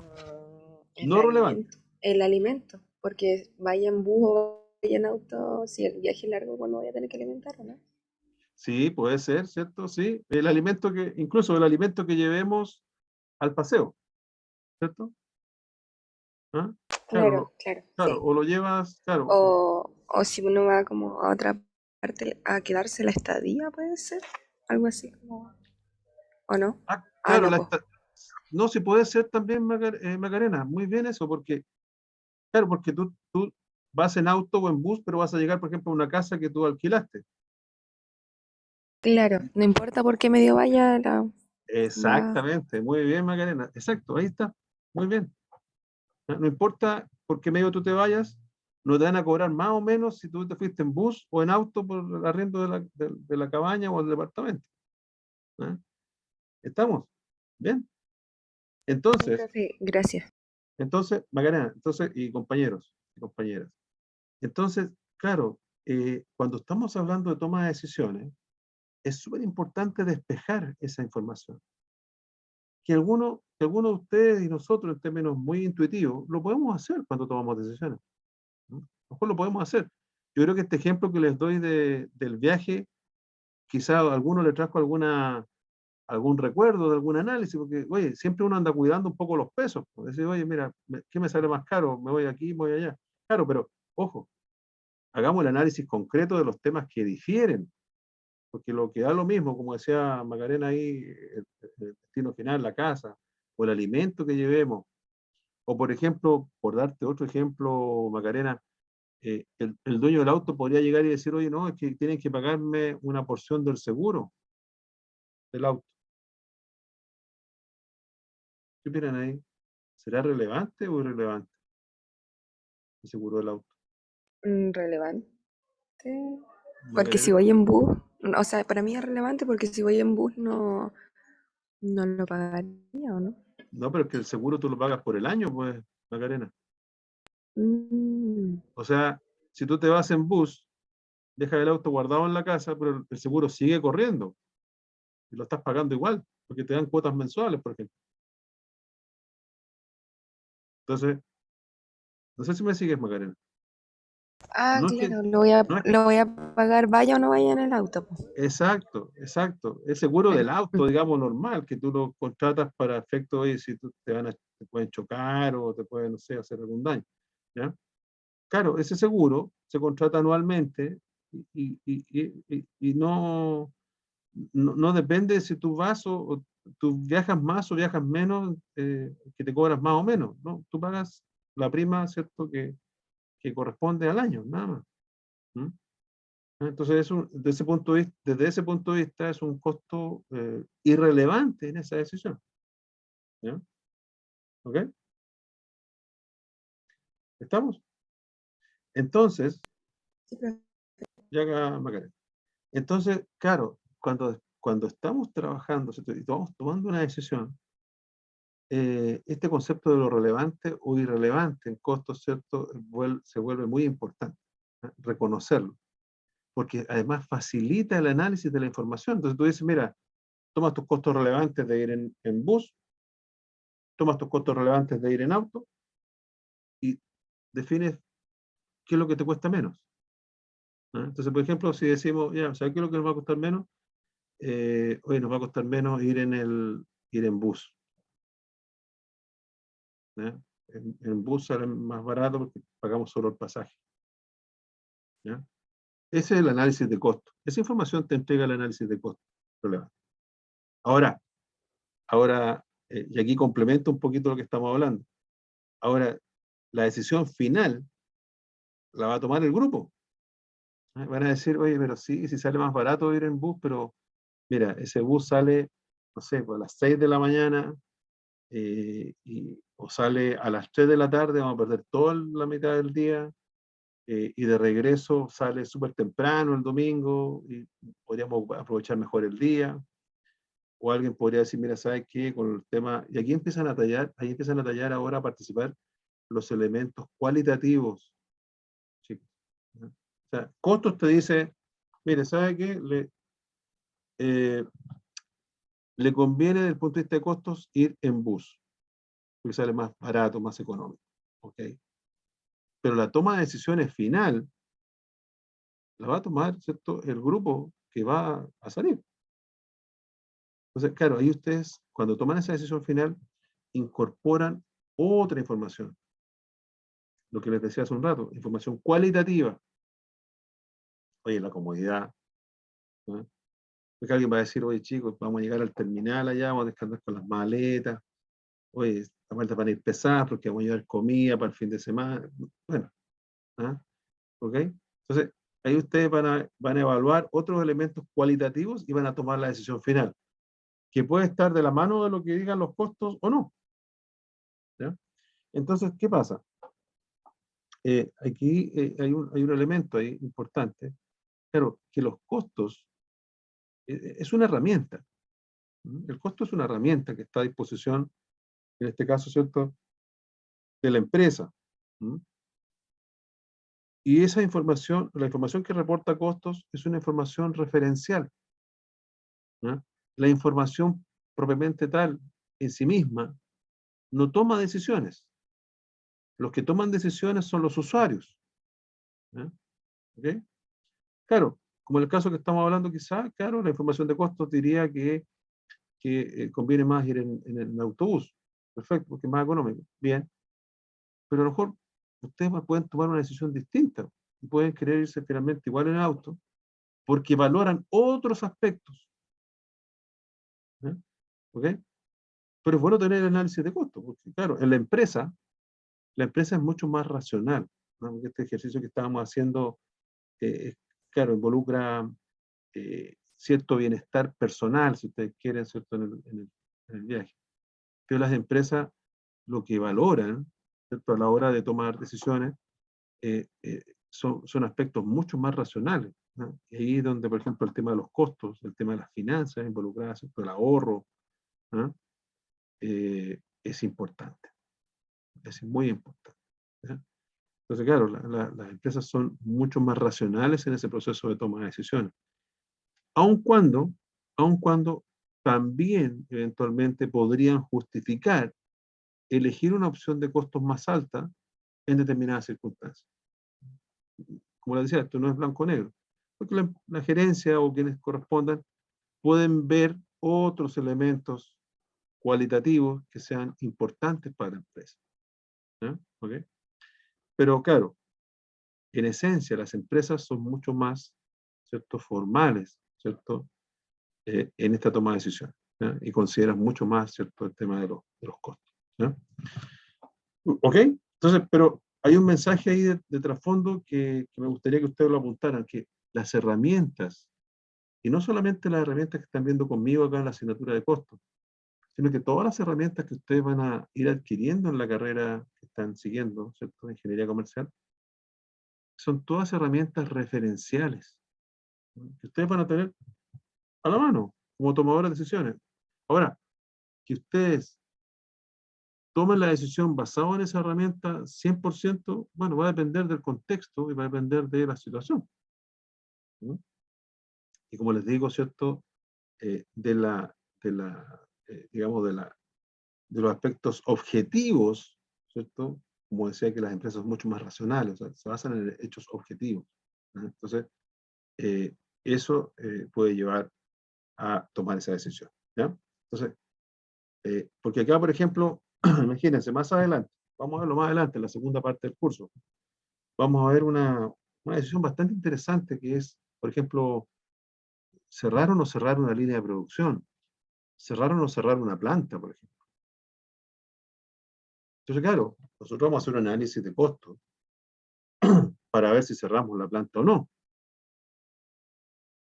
el No relevante. alimento. El alimento, porque vaya en bus o vaya en auto, si el viaje es largo, bueno, voy a tener que alimentar, ¿o no? Sí, puede ser, ¿cierto? Sí. Incluso el alimento que llevemos al paseo, ¿cierto? ¿Ah? Claro, Claro, claro, claro, sí. o lo llevas, claro. O si uno va como a otra parte a quedarse la estadía, puede ser. Algo así como. ¿O no? Ah, Claro, no, pues. no, si puede ser también, Macarena, muy bien eso, porque, claro, porque tú vas en auto o en bus, pero vas a llegar, por ejemplo, a una casa que tú alquilaste. Claro, no importa por qué medio vaya, va. Exactamente, muy bien, Macarena, exacto, ahí está, muy bien. No importa por qué medio tú te vayas, no te van a cobrar más o menos si tú te fuiste en bus o en auto por el arriendo de la cabaña o el departamento. ¿Eh? ¿Estamos? ¿Bien? Entonces, Profe, gracias. Macarena, y compañeros y compañeras. Entonces, claro, cuando estamos hablando de toma de decisiones, es súper importante despejar esa información. Que algunos de ustedes y nosotros, en términos muy intuitivos, lo podemos hacer cuando tomamos decisiones. ¿No? A lo mejor lo podemos hacer. Yo creo que este ejemplo que les doy del viaje, quizá a alguno le trajo algún recuerdo de algún análisis, porque, oye, siempre uno anda cuidando un poco los pesos. Pues, decir, oye, mira, ¿qué me sale más caro? Me voy aquí, me voy allá. Claro, pero, ojo, hagamos el análisis concreto de los temas que difieren, porque lo que da lo mismo, como decía Macarena ahí, el destino final, la casa, o el alimento que llevemos, o por ejemplo, por darte otro ejemplo, Macarena, el dueño del auto podría llegar y decir, oye, no, es que tienen que pagarme una porción del seguro del auto. ¿Qué opinan ahí? ¿Será relevante o irrelevante el seguro del auto? Relevante. Porque si Macarena, voy en bus, o sea, para mí es relevante porque si voy en bus no lo pagaría, ¿o no? no, pero es que el seguro tú lo pagas por el año, pues, Macarena. Mm, O sea, si tú te vas en bus, dejas el auto guardado en la casa, pero el seguro sigue corriendo y lo estás pagando igual, porque te dan cuotas mensuales, por ejemplo. Entonces, no sé si me sigues, Macarena. No es que, claro, no es que, lo voy a pagar, vaya o no vaya en el auto, po. exacto, exacto. El seguro del Mm. auto, digamos, normal, que tú lo contratas para efecto, oye, si tú te pueden chocar o te pueden, no sé, hacer algún daño. ¿Ya? Claro, ese seguro se contrata anualmente y no depende si tú vas o tú viajas más o viajas menos, que te cobras más o menos, ¿no? Tú pagas la prima, ¿cierto? Que corresponde al año, nada más. ¿Mm? Entonces, desde ese punto de vista, es un costo irrelevante en esa decisión. ¿Ya? ¿Ok? ¿Estamos? Entonces, Sí, profe. ya acá, Macarena. Entonces, claro, cuando estamos trabajando, ¿cierto? Y estamos tomando una decisión, este concepto de lo relevante o irrelevante en costos, ¿cierto? Se vuelve muy importante, ¿eh? Reconocerlo, porque además facilita el análisis de la información. Entonces tú dices, mira, tomas tus costos relevantes de ir en bus, tomas tus costos relevantes de ir en auto y defines qué es lo que te cuesta menos. ¿No? Entonces, por ejemplo, si decimos, ya, ¿sabes qué es lo que nos va a costar menos? Oye, nos va a costar menos ir en bus. ¿Ya? En bus sale más barato porque pagamos solo el pasaje. ¿Ya? Ese es el análisis de costo. Esa información te entrega el análisis de costo relevante. Ahora, y aquí complemento un poquito lo que estamos hablando. Ahora, la decisión final la va a tomar el grupo. Van a decir, oye, pero sí, si sale más barato ir en bus, pero mira, ese bus sale, no sé, pues a las 6 de la mañana, o sale a las 3 de la tarde, vamos a perder toda la mitad del día, y de regreso sale súper temprano el domingo, y podríamos aprovechar mejor el día. O alguien podría decir, mira, ¿sabes qué? Con el tema, y aquí ahí empiezan a tallar ahora a participar los elementos cualitativos, chicos. ¿No? O sea, costos te dice, mire, ¿sabe qué? Eh, le conviene desde el punto de vista de costos ir en bus, porque sale más barato, más económico. ¿Ok? Pero la toma de decisiones final la va a tomar, ¿cierto? El grupo que va a salir. Entonces, claro, ahí ustedes, cuando toman esa decisión final, incorporan otra información. Lo que les decía hace un rato, información cualitativa. Oye, la comodidad, ¿no? Porque alguien va a decir, oye, chicos, vamos a llegar al terminal allá, vamos a descansar con las maletas. Oye, las maletas van a ir pesadas porque vamos a llevar comida para el fin de semana. Bueno, ¿ah? ¿Ok? Entonces, ahí ustedes van a evaluar otros elementos cualitativos y van a tomar la decisión final, que puede estar de la mano de lo que digan los costos o no. ¿Ya? Entonces, ¿qué pasa? Aquí hay un elemento ahí importante. Claro, que los costos es una herramienta. ¿Mm? El costo es una herramienta que está a disposición en este caso, ¿cierto?, de la empresa. ¿Mm? Y esa información, la información que reporta costos, es una información referencial. ¿Ya? La información propiamente tal, en sí misma, no toma decisiones. Los que toman decisiones son los usuarios. ¿Ya? ¿Ok? Claro, como en el caso que estamos hablando, quizá, claro, la información de costos diría que conviene más ir en el autobús. Perfecto, porque es más económico. Bien. Pero a lo mejor ustedes pueden tomar una decisión distinta y pueden querer irse finalmente igual en el auto porque valoran otros aspectos. ¿Eh? ¿Ok? Pero es bueno tener el análisis de costos, porque claro, en la empresa es mucho más racional, ¿no? Porque este ejercicio que estábamos haciendo, claro, involucra cierto bienestar personal, si ustedes quieren, ¿cierto?, en el viaje. Pero las empresas lo que valoran, ¿cierto?, a la hora de tomar decisiones, son aspectos mucho más racionales, ¿no? Y ahí es donde, por ejemplo, el tema de los costos, el tema de las finanzas involucradas, ¿cierto?, el ahorro, ¿no? Es importante, es muy importante. ¿Ya? Entonces, claro, las empresas son mucho más racionales en ese proceso de toma de decisiones, aun cuando también eventualmente podrían justificar elegir una opción de costos más alta en determinadas circunstancias. Como les decía, esto no es blanco-negro, porque la gerencia o quienes correspondan pueden ver otros elementos cualitativos que sean importantes para la empresa. ¿Ya? ¿Ok? Pero claro, en esencia las empresas son mucho más, ¿cierto?, formales, ¿cierto?, en esta toma de decisiones, ¿ya? Y consideran mucho más, ¿cierto?, el tema de los costos. ¿Ya? ¿Ok? Entonces, pero hay un mensaje ahí de trasfondo que me gustaría que ustedes lo apuntaran, que las herramientas, y no solamente las herramientas que están viendo conmigo acá en la asignatura de costos, sino que todas las herramientas que ustedes van a ir adquiriendo en la carrera que están siguiendo, ¿cierto?, de ingeniería comercial, son todas herramientas referenciales, ¿no?, que ustedes van a tener a la mano como tomadores de decisiones. Ahora, que ustedes tomen la decisión basada en esa herramienta 100%, bueno, va a depender del contexto y va a depender de la situación, ¿no? Y como les digo, ¿cierto?, de digamos, de los aspectos objetivos, ¿cierto? Como decía, que las empresas son mucho más racionales, o sea, se basan en hechos objetivos, ¿no? Entonces, eso puede llevar a tomar esa decisión, ¿ya? Entonces, porque acá, por ejemplo, imagínense, más adelante, vamos a verlo más adelante, en la segunda parte del curso, vamos a ver una decisión bastante interesante que es, por ejemplo, cerrar o no cerrar una línea de producción, cerrar o no cerrar una planta, por ejemplo. Entonces, claro, nosotros vamos a hacer un análisis de costos para ver si cerramos la planta o no.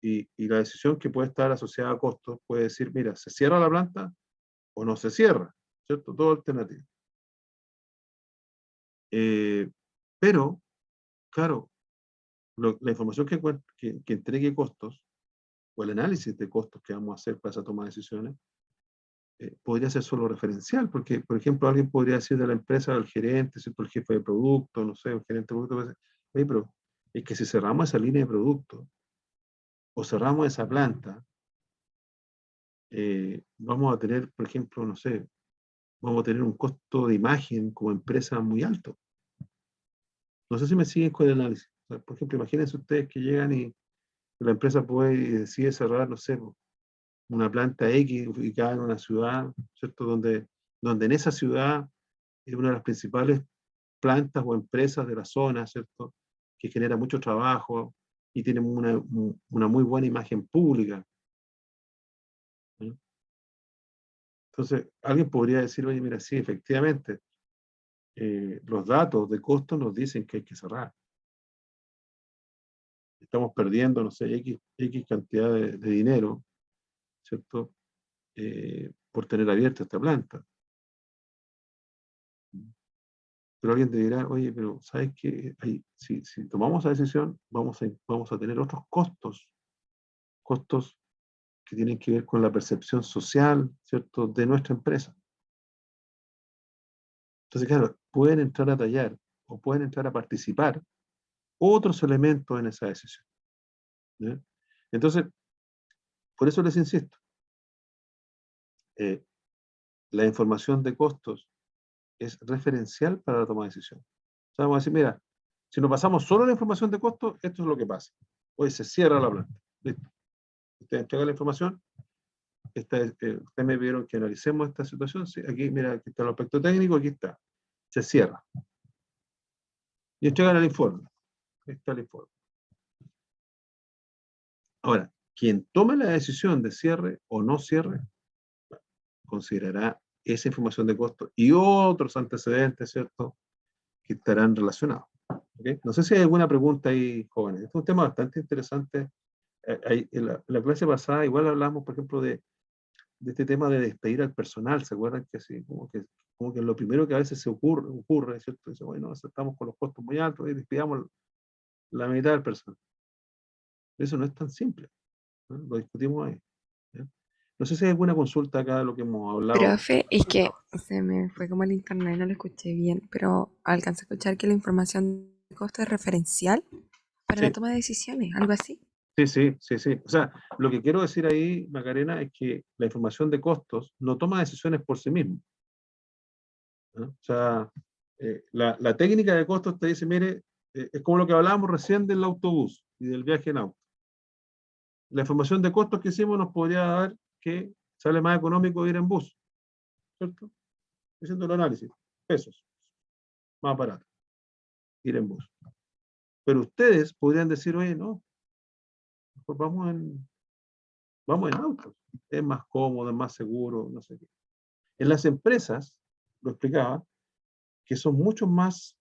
Y la decisión que puede estar asociada a costos puede decir, mira, ¿se cierra la planta o no se cierra? ¿Cierto? Todo alternativo. Pero, claro, la información que entregue costos, o el análisis de costos que vamos a hacer para esa toma de decisiones, podría ser solo referencial, porque, por ejemplo, alguien podría decir de la empresa, el gerente, ¿cierto?, el jefe de producto, no sé, el gerente de producto, puede decir, oye, pero es que si cerramos esa línea de producto, o cerramos esa planta, vamos a tener, por ejemplo, no sé, vamos a tener un costo de imagen como empresa muy alto. No sé si me siguen con el análisis. O sea, por ejemplo, imagínense ustedes que llegan y la empresa puede y decide cerrar, no sé, una planta X ubicada en una ciudad, ¿cierto? Donde en esa ciudad es una de las principales plantas o empresas de la zona, ¿cierto?, que genera mucho trabajo y tiene una muy buena imagen pública, ¿sí? Entonces, alguien podría decir, oye, mira, sí, efectivamente, los datos de costo nos dicen que hay que cerrar. Estamos perdiendo, no sé, X cantidad de dinero, ¿cierto?, por tener abierta esta planta. Pero alguien te dirá, oye, pero ¿sabes qué? Si tomamos esa decisión, vamos a tener otros costos que tienen que ver con la percepción social, ¿cierto?, de nuestra empresa. Entonces, claro, pueden entrar a tallar o pueden entrar a participar otros elementos en esa decisión. ¿Ya? Entonces, por eso les insisto, la información de costos es referencial para la toma de decisión. O sea, vamos a decir, mira, si nos pasamos solo la información de costos, esto es lo que pasa. Hoy se cierra la planta. Listo. Ustedes entregan la información. Ustedes me pidieron que analicemos esta situación. Sí, aquí, mira, aquí está el aspecto técnico, aquí está. Se cierra. Y entregan el informe. Ahí está el informe. Ahora, quien tome la decisión de cierre o no cierre, considerará esa información de costo y otros antecedentes, ¿cierto?, que estarán relacionados. ¿Okay? No sé si hay alguna pregunta ahí, jóvenes. Este es un tema bastante interesante. En la clase pasada igual hablamos, por ejemplo, de este tema de despedir al personal. ¿Se acuerdan que sí? Como que lo primero que a veces se ocurre, ¿cierto? Dice, bueno, estamos con los costos muy altos y despidamos la mitad del personal. Eso no es tan simple, ¿no? Lo discutimos ahí. ¿Ya? No sé si hay alguna consulta acá de lo que hemos hablado. Profe, es que se me fue como el internet, no lo escuché bien, pero alcancé a escuchar que la información de costo es referencial para la Sí, toma de decisiones, algo así. sí. O sea, lo que quiero decir ahí, Macarena, es que la información de costos no toma decisiones por sí mismo, ¿no? O sea, la técnica de costos te dice, mire, es como lo que hablábamos recién del autobús y del viaje en auto. La información de costos que hicimos nos podría dar que sale más económico ir en bus, ¿cierto? Haciendo el análisis, pesos, más barato, ir en bus. Pero ustedes podrían decir, oye, no, pues vamos en auto, es más cómodo, es más seguro, no sé qué. En las empresas, lo explicaba, que son mucho más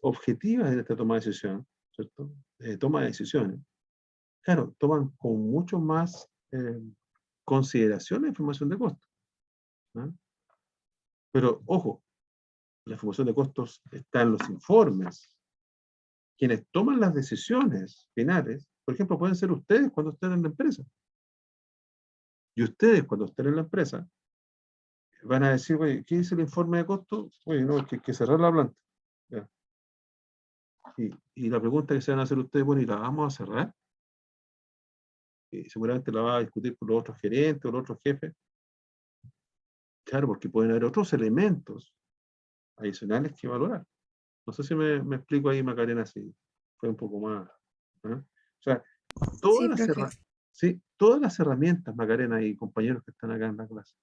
objetivas en esta toma de decisión, ¿cierto? Toma de decisiones. Claro, toman con mucho más consideración la información de costos, ¿no? Pero, ojo, la información de costos está en los informes. Quienes toman las decisiones finales, por ejemplo, pueden ser ustedes cuando estén en la empresa. Y ustedes, cuando estén en la empresa, van a decir, oye, ¿qué dice el informe de costos? Oye, no, hay que cerrar la planta. ¿Ya? Y la pregunta que se van a hacer ustedes, bueno, ¿y la vamos a cerrar? Y seguramente la va a discutir con los otros gerentes o los otros jefes. Claro, porque pueden haber otros elementos adicionales que valorar. No sé si me explico ahí, Macarena, si fue un poco más. ¿Eh? O sea, Sí, todas las, profe. sí, todas las herramientas, Macarena y compañeros que están acá en la clase,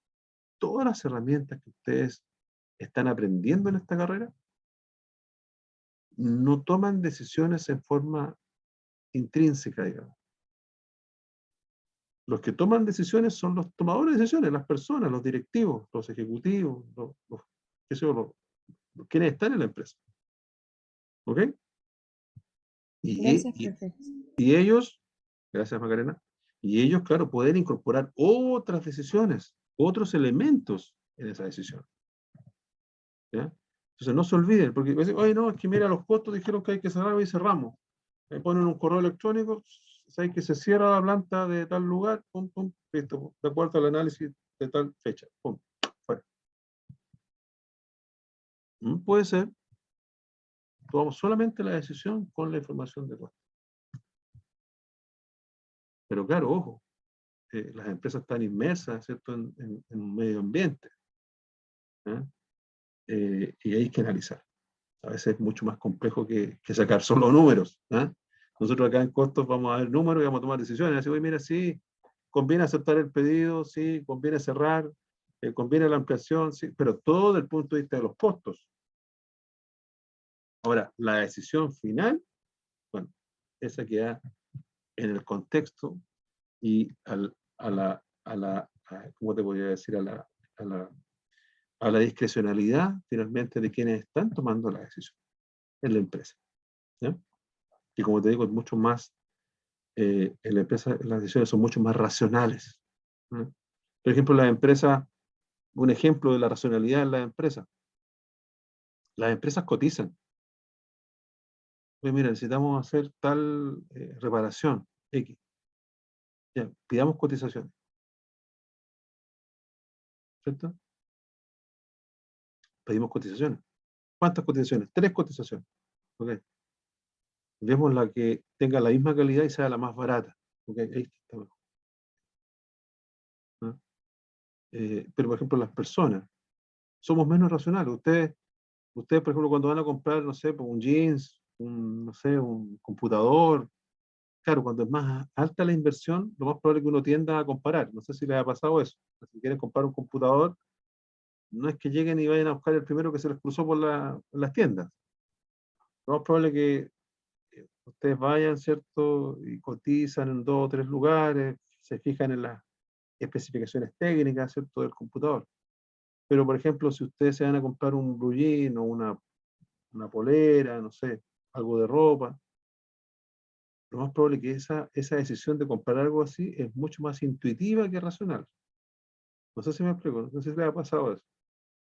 todas las herramientas que ustedes están aprendiendo en esta carrera, no toman decisiones en forma intrínseca, digamos. Los que toman decisiones son los tomadores de decisiones, las personas, los directivos, los ejecutivos, qué sé yo, quienes están en la empresa. ¿Ok? Gracias, Y, profe. y ellos, gracias Macarena, y ellos, claro, pueden incorporar otras decisiones, otros elementos en esa decisión. ¿Ya? Entonces no se olviden, porque dicen, oye, no, es que mira, los costos dijeron que hay que cerrar y cerramos. Me ponen un correo electrónico, saben que se cierra la planta de tal lugar, pum, pum, listo, de acuerdo al análisis de tal fecha, pum, fuera. Puede ser, tomamos solamente la decisión con la información de costos. Pero claro, ojo, las empresas están inmersas, ¿cierto?, en un medio ambiente. ¿Eh? Y hay que analizar. A veces es mucho más complejo que sacar solo números. ¿Eh? Nosotros acá en costos vamos a ver números y vamos a tomar decisiones. Así, oye, mira, sí, conviene aceptar el pedido, sí, conviene cerrar, conviene la ampliación, sí, pero todo desde el punto de vista de los costos. Ahora, la decisión final, bueno, esa queda en el contexto y ¿cómo te podría decir? A la discrecionalidad, finalmente, de quienes están tomando la decisión en la empresa. ¿Ya? Y como te digo, es mucho más, en la empresa las decisiones son mucho más racionales. ¿No? Por ejemplo, la empresa, un ejemplo de la racionalidad en la empresa, las empresas cotizan. Oye, mira, necesitamos hacer tal reparación, X. Ya, pidamos cotizaciones. ¿Cierto? pedimos cotizaciones. ¿Cuántas cotizaciones? 3 cotizaciones. ¿Ok? Vemos la que tenga la misma calidad y sea la más barata. ¿Ok? Ahí está mejor. ¿No? Pero, por ejemplo, las personas somos menos racionales. Ustedes, por ejemplo, cuando van a comprar, no sé, un jeans, no sé, un computador, claro, cuando es más alta la inversión, lo más probable es que uno tienda a comparar. No sé si les ha pasado eso. Si quieren comprar un computador, no es que lleguen y vayan a buscar el primero que se les cruzó por las tiendas. Lo más probable es que ustedes vayan, ¿cierto? Y cotizan en 2 o 3 lugares, se fijan en las especificaciones técnicas, ¿cierto? Del computador. Pero, por ejemplo, si ustedes se van a comprar un blue jean o una polera, no sé, algo de ropa, lo más probable es que esa decisión de comprar algo así es mucho más intuitiva que racional. No sé si me explico, no sé si les ha pasado eso.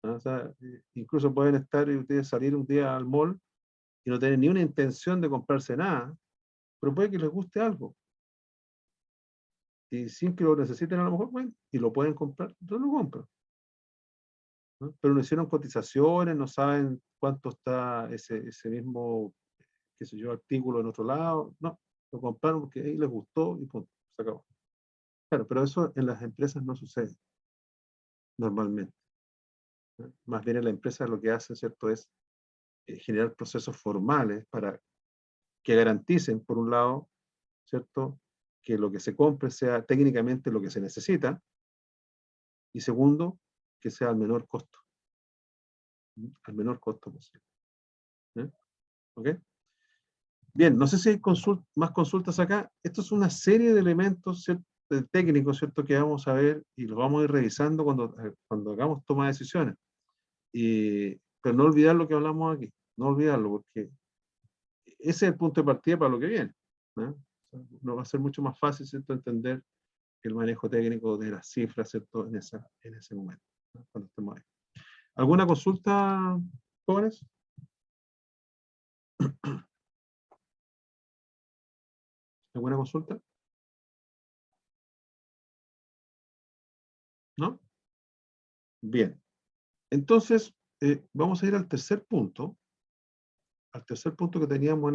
¿No? O sea, incluso pueden estar y ustedes salir un día al mall y no tener ni una intención de comprarse nada, pero puede que les guste algo. Y sin que lo necesiten a lo mejor, bueno, y lo pueden comprar, entonces lo compran. ¿No? Pero no hicieron cotizaciones, no saben cuánto está ese mismo, qué sé yo, artículo en otro lado. No, lo compraron porque ahí les gustó y punto, se acabó. Claro, pero eso en las empresas no sucede normalmente. ¿No? Más bien en la empresa lo que hacen, ¿cierto?, es generar procesos formales para que garanticen, por un lado, ¿cierto?, que lo que se compre sea técnicamente lo que se necesita, y segundo, que sea al menor costo. Al menor costo posible. ¿Eh? ¿Ok? Bien, no sé si hay más consultas acá. Esto es una serie de elementos, ¿cierto?, técnicos, ¿cierto?, que vamos a ver y los vamos a ir revisando cuando hagamos toma de decisiones. Pero no olvidar lo que hablamos aquí, no olvidarlo, porque ese es el punto de partida para lo que viene. ¿No? No va a ser mucho más fácil, ¿cierto?, entender el manejo técnico de las cifras, ¿cierto?, en ese momento, ¿no? Cuando estemos ahí. ¿Alguna consulta, jóvenes? ¿Alguna consulta? ¿No? Bien. Entonces, vamos a ir al tercer punto que teníamos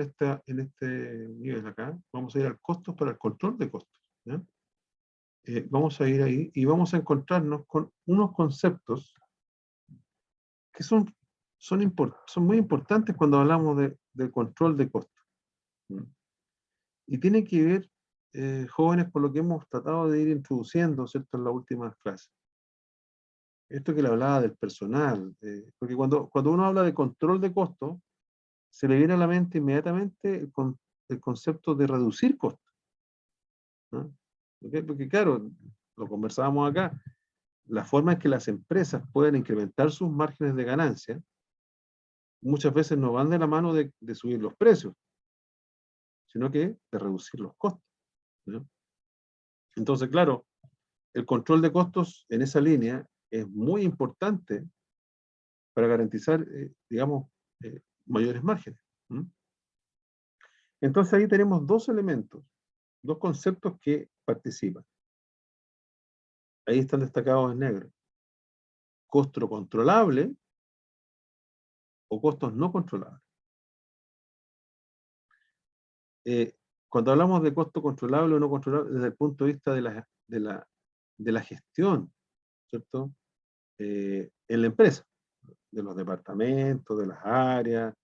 en este nivel acá. Vamos a ir al costo para el control de costos. ¿Ya? Vamos a ir ahí y vamos a encontrarnos con unos conceptos que son muy importantes cuando hablamos de control de costos. ¿Mm? Y tiene que ver, jóvenes, con lo que hemos tratado de ir introduciendo, ¿cierto?, en las últimas clases. Esto que le hablaba del personal, porque cuando uno habla de control de costos, se le viene a la mente inmediatamente el concepto de reducir costos. ¿No? ¿Okay? Porque claro, lo conversábamos acá, la forma en que las empresas pueden incrementar sus márgenes de ganancia muchas veces no van de la mano de subir los precios, sino que de reducir los costos. ¿No? Entonces, claro, el control de costos en esa línea es muy importante para garantizar, digamos, mayores márgenes. ¿Mm? Entonces ahí tenemos dos elementos, dos conceptos que participan. Ahí están destacados en negro. Costo controlable o costos no controlables. Cuando hablamos de costo controlable o no controlable, desde el punto de vista de la gestión, ¿cierto? En la empresa, de los departamentos, de las áreas,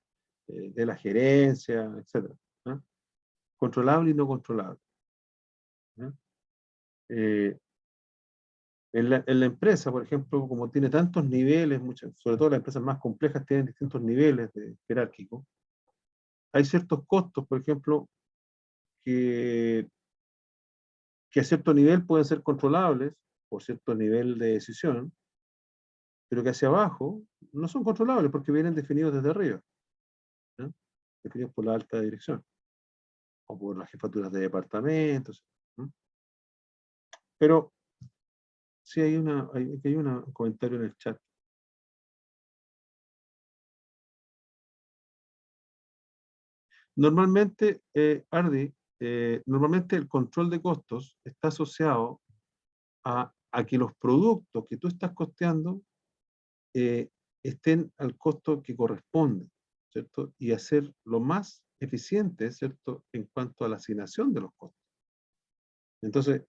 de la gerencia, etc. ¿No? Controlable y no controlable. ¿No? En la empresa, por ejemplo, como tiene tantos niveles, sobre todo las empresas más complejas tienen distintos niveles jerárquicos, hay ciertos costos, por ejemplo, que a cierto nivel pueden ser controlables por cierto nivel de decisión, pero que hacia abajo no son controlables porque vienen definidos desde arriba, ¿no? Definidos por la alta dirección o por las jefaturas de departamentos, ¿no? Pero sí hay un comentario en el chat. Normalmente, Ardi, normalmente el control de costos está asociado a que los productos que tú estás costeando estén al costo que corresponde, ¿cierto? Y hacer lo más eficiente, ¿cierto? En cuanto a la asignación de los costos. Entonces,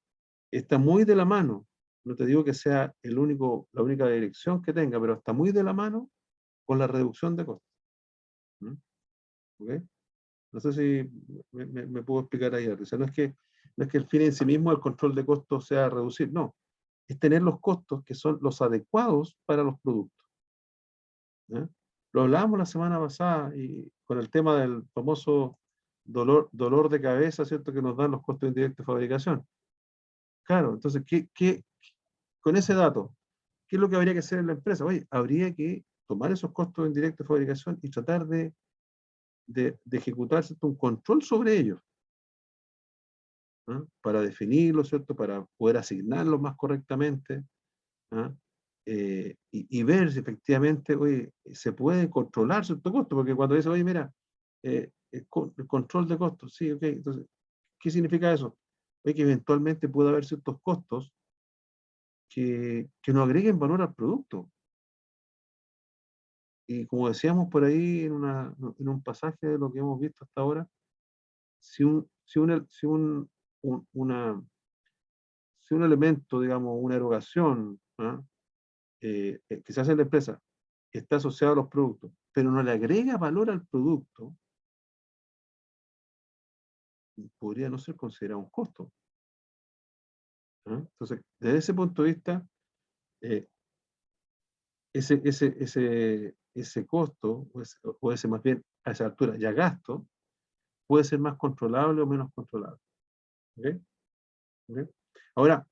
está muy de la mano, no te digo que sea la única dirección que tenga, pero está muy de la mano con la reducción de costos. ¿Mm? ¿Ok? No sé si me puedo explicar ahí. O sea, no es que el fin en sí mismo el control de costos sea reducir, no. Es tener los costos que son los adecuados para los productos. ¿Ya? Lo hablábamos la semana pasada y con el tema del famoso dolor de cabeza, ¿cierto? Que nos dan los costos indirectos de fabricación. Claro, entonces, con ese dato, ¿qué es lo que habría que hacer en la empresa? Oye, habría que tomar esos costos indirectos de fabricación y tratar de ejecutar, ¿cierto? Un control sobre ellos, ¿ah? Para definirlos, ¿cierto? Para poder asignarlos más correctamente, ¿ah? Y ver si efectivamente, oye, se puede controlar cierto costo, porque cuando dice, oye, mira, el control de costos, sí, ok, entonces, ¿qué significa eso? Oye, que eventualmente puede haber ciertos costos que no agreguen valor al producto. Y como decíamos por ahí en un pasaje de lo que hemos visto hasta ahora, un, una, si un elemento, digamos, una erogación, ¿ah? Que se hace en la empresa, está asociado a los productos, pero no le agrega valor al producto, podría no ser considerado un costo. ¿Ah? Entonces, desde ese punto de vista, eh, ese costo, o ese más bien a esa altura ya gasto, puede ser más controlable o menos controlable. ¿Ok? ¿Ok? Ahora,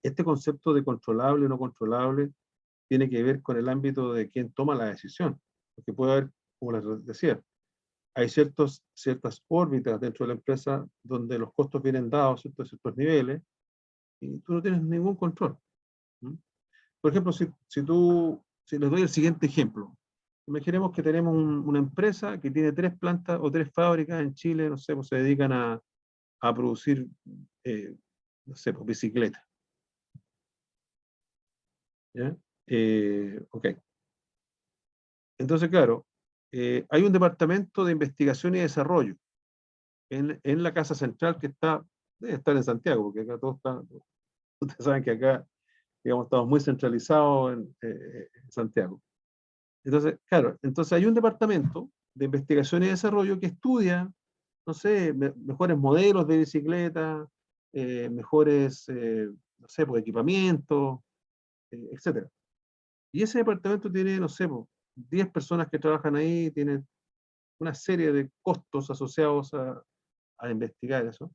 este concepto de controlable o no controlable tiene que ver con el ámbito de quien toma la decisión. Porque puede haber, como les decía, hay ciertas órbitas dentro de la empresa donde los costos vienen dados a ciertos niveles y tú no tienes ningún control. ¿Mm? Por ejemplo, si les doy el siguiente ejemplo, imaginemos que tenemos una empresa que tiene 3 plantas o 3 fábricas en Chile, no sé, pues se dedican a producir, no sé, pues bicicletas. ¿Ya? Ok. Entonces, claro, hay un departamento de investigación y desarrollo en la casa central que debe estar en Santiago, porque acá todo está, ustedes saben que acá, digamos, estamos muy centralizados en Santiago. Entonces, claro, entonces hay un departamento de investigación y desarrollo que estudia, no sé, mejores modelos de bicicleta, mejores, no sé, pues, equipamientos, etcétera. Y ese departamento tiene, no sé, pues, 10 personas que trabajan ahí, tiene una serie de costos asociados a investigar eso,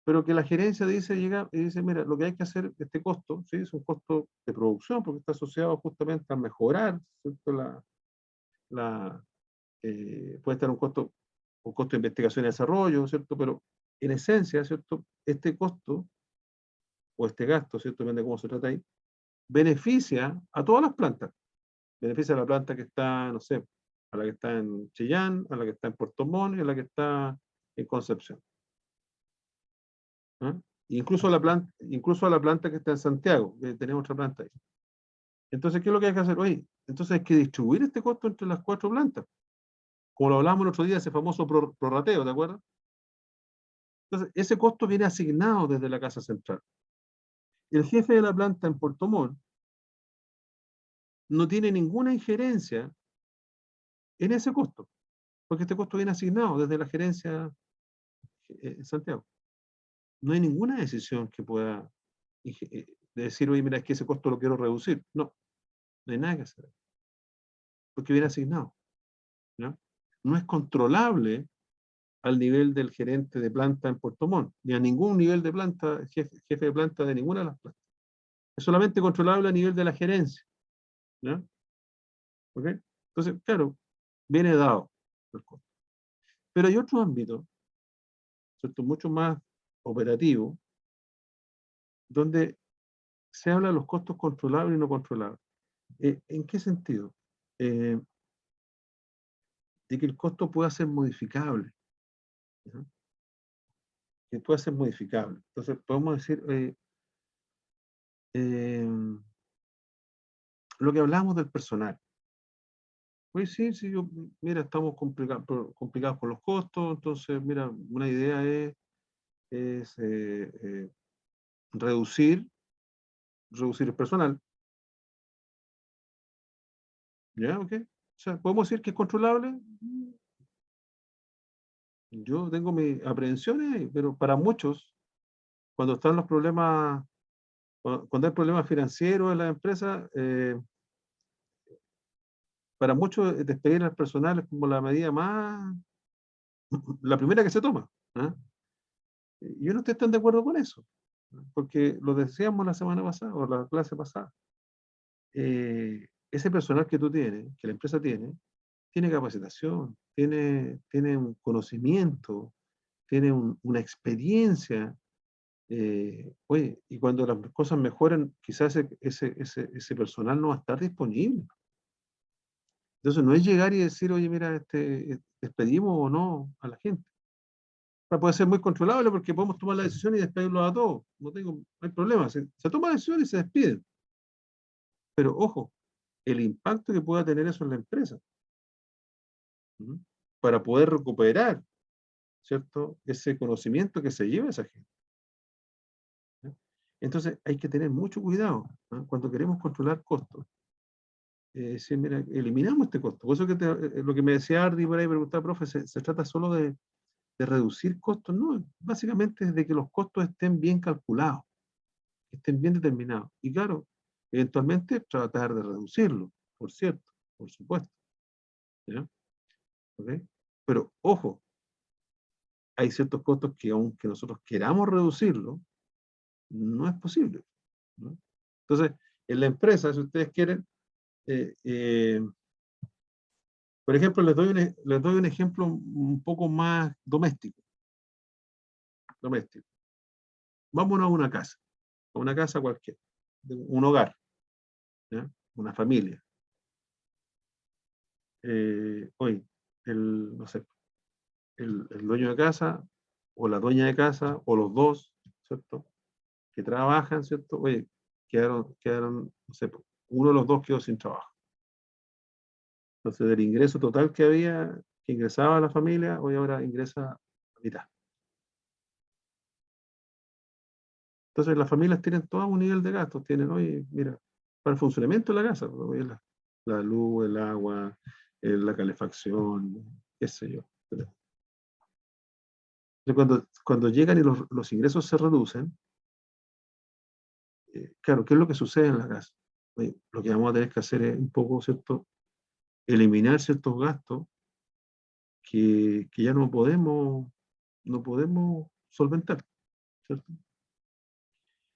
pero que la gerencia llega y dice, mira, lo que hay que hacer, este costo, ¿sí? Es un costo de producción, porque está asociado justamente a mejorar, ¿cierto? Puede estar un costo de investigación y desarrollo, ¿cierto? Pero en esencia, ¿cierto? Este costo, o este gasto, ¿cierto? Depende de cómo se trata ahí, beneficia a todas las plantas. Beneficia a la planta que está, no sé, a la que está en Chillán, a la que está en Puerto Montt y a la que está en Concepción. ¿Ah? Incluso a la planta que está en Santiago, que tenemos otra planta ahí. Entonces, ¿qué es lo que hay que hacer? Oye, entonces hay que distribuir este costo entre las 4 plantas. Como lo hablamos el otro día, ese famoso prorrateo, ¿te acuerdas? Entonces, ese costo viene asignado desde la casa central. El jefe de la planta en Puerto Montt no tiene ninguna injerencia en ese costo, porque este costo viene asignado desde la gerencia en Santiago. No hay ninguna decisión que pueda decir, oye, mira, es que ese costo lo quiero reducir. No, no hay nada que hacer, porque viene asignado. ¿Ya? No es controlable al nivel del gerente de planta en Puerto Montt, ni a ningún nivel de planta, jefe de planta de ninguna de las plantas. Es solamente controlable a nivel de la gerencia. ¿Ya? ¿Ok? Entonces, claro, viene dado el costo. Pero hay otro ámbito, ¿cierto? Mucho más operativo, donde se habla de los costos controlables y no controlables. ¿En qué sentido? De que el costo pueda ser modificable. ¿Ya? Que pueda ser modificable. Entonces, podemos decir, lo que hablamos del personal. Pues sí, sí, mira, estamos complicados por los costos, entonces, mira, una idea es reducir el personal. ¿Ya? ¿Ok? O sea, ¿podemos decir que es controlable? Yo tengo mis aprehensiones, pero para muchos, cuando están los problemas, cuando hay problemas financieros en la empresa, para muchos despedir al personal es como la medida más, la primera que se toma. ¿Ah? Yo no estoy tan de acuerdo con eso, porque lo decíamos la semana pasada o la clase pasada. Ese personal que tú tienes, que la empresa tiene capacitación, tiene un conocimiento, tiene una experiencia. Oye, y cuando las cosas mejoran, quizás ese personal no va a estar disponible. Entonces no es llegar y decir, oye, mira, despedimos o no a la gente. Puede ser muy controlable porque podemos tomar la decisión y despedirlos a todos. No hay problema. Se toma la decisión y se despiden. Pero ojo, el impacto que pueda tener eso en la empresa. ¿Mm? Para poder recuperar, ¿cierto? Ese conocimiento que se lleva esa gente. ¿Ya? Entonces hay que tener mucho cuidado, ¿no? Cuando queremos controlar costos. Decir, mira, eliminamos este costo. Por eso que lo que me decía Ardi por ahí, preguntaba, profe, se trata solo de reducir costos, no, básicamente es de que los costos estén bien calculados, que estén bien determinados. Y claro, eventualmente tratar de reducirlo, por cierto, por supuesto. ¿Ya? ¿Ok? Pero ojo, hay ciertos costos que aunque nosotros queramos reducirlo, no es posible, ¿no? Entonces, en la empresa, si ustedes quieren, eh, eh, por ejemplo, les doy un ejemplo un poco más doméstico. Vámonos a una casa cualquiera, un hogar, ¿ya? Una familia. Oye, no sé, el dueño de casa, o la dueña de casa, o los dos, ¿cierto? Que trabajan, ¿cierto? Oye, quedaron, no sé, uno de los dos quedó sin trabajo. Entonces, del ingreso total que ingresaba a la familia, hoy ahora ingresa a mitad. Entonces, las familias tienen todo un nivel de gastos. Tienen, oye, mira, para el funcionamiento de la casa, oye, la luz, el agua, la calefacción, qué sé yo. Entonces, cuando llegan y los ingresos se reducen, claro, ¿qué es lo que sucede en la casa? Oye, lo que vamos a tener que hacer es un poco, ¿cierto? Eliminar ciertos gastos que ya no podemos solventar, ¿cierto?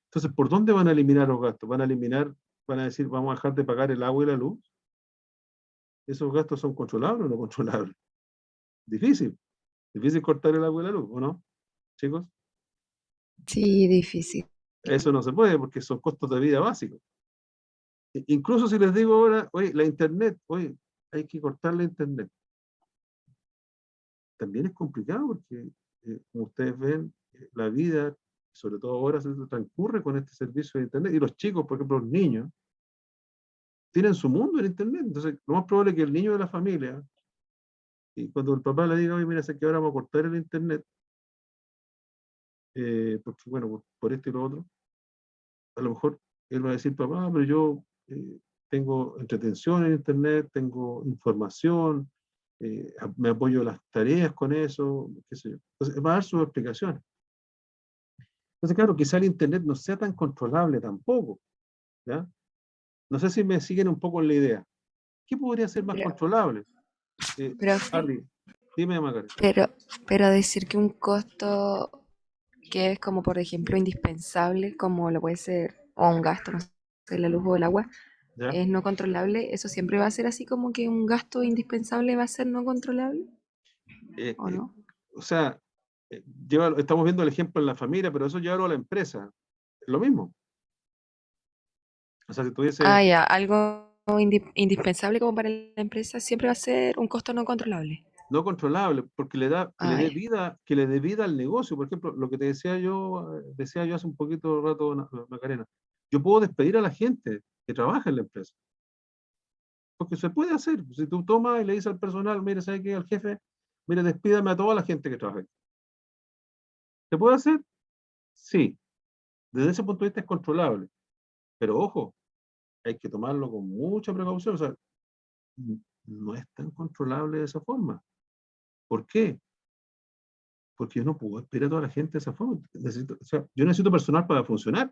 Entonces, ¿por dónde van a eliminar los gastos? Van a decir, vamos a dejar de pagar el agua y la luz. ¿Esos gastos son controlables o no controlables? Difícil. Difícil cortar el agua y la luz, ¿o no, chicos? Sí, difícil. Eso no se puede porque son costos de vida básicos. Incluso si les digo ahora, oye, la internet, oye, hay que cortar la internet. También es complicado porque, como ustedes ven, la vida, sobre todo ahora, se transcurre con este servicio de internet. Y los chicos, por ejemplo, los niños, tienen su mundo en internet. Entonces, lo más probable es que el niño de la familia, y cuando el papá le diga, oye, mira, sé que ahora vamos a cortar el internet, porque bueno, por esto y lo otro, a lo mejor él va a decir, papá, pero yo tengo entretención en internet, tengo información, me apoyo las tareas con eso, qué sé yo. Entonces, va a dar sus explicaciones. Entonces, claro, quizá el internet no sea tan controlable tampoco, ¿ya? No sé si me siguen un poco en la idea. ¿Qué podría ser más Pero, controlable? profe, Arly, dime, Macarena. pero, pero decir que un costo que es como, por ejemplo, indispensable, como lo puede ser, o un gasto, no sé, la luz o el agua, ¿Ya? es no controlable, ¿eso siempre va a ser así como que un gasto indispensable va a ser no controlable? Eh, ¿O eh, no? o sea, estamos viendo el ejemplo en la familia, pero eso llévalo a la empresa. Es lo mismo. O sea, si tuviese Ah, ya, algo indispensable como para la empresa siempre va a ser un costo no controlable. no controlable, porque que le Ah, dé ya. vida, al negocio. Por ejemplo, lo que te decía yo hace un poquito de rato, Macarena. Yo puedo despedir a la gente que trabaja en la empresa. Porque se puede hacer. Si tú tomas y le dices al personal, mire, ¿sabe qué? Al jefe, mire, despídame a toda la gente que trabaja aquí. ¿Se puede hacer? Sí. Desde ese punto de vista es controlable. Pero ojo, hay que tomarlo con mucha precaución. O sea, no es tan controlable de esa forma. ¿Por qué? Porque yo no puedo esperar a toda la gente de esa forma. O sea, yo necesito personal para funcionar.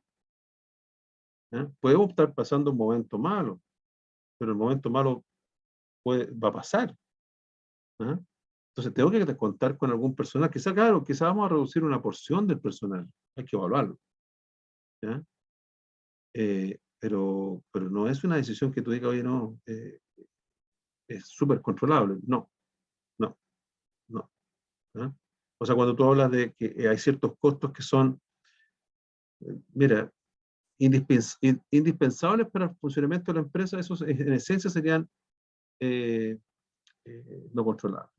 ¿Ya? Podemos estar pasando un momento malo, pero el momento malo va a pasar. ¿Ya? Entonces tengo que contar con algún personal. Quizá, claro, quizá vamos a reducir una porción del personal. Hay que evaluarlo. ¿Ya? Pero no es una decisión que tú digas, oye, no, es súper controlable. No, no, no. ¿Ya? O sea, cuando tú hablas de que hay ciertos costos que son, mira, indispensables para el funcionamiento de la empresa, esos en esencia serían eh, no controlables,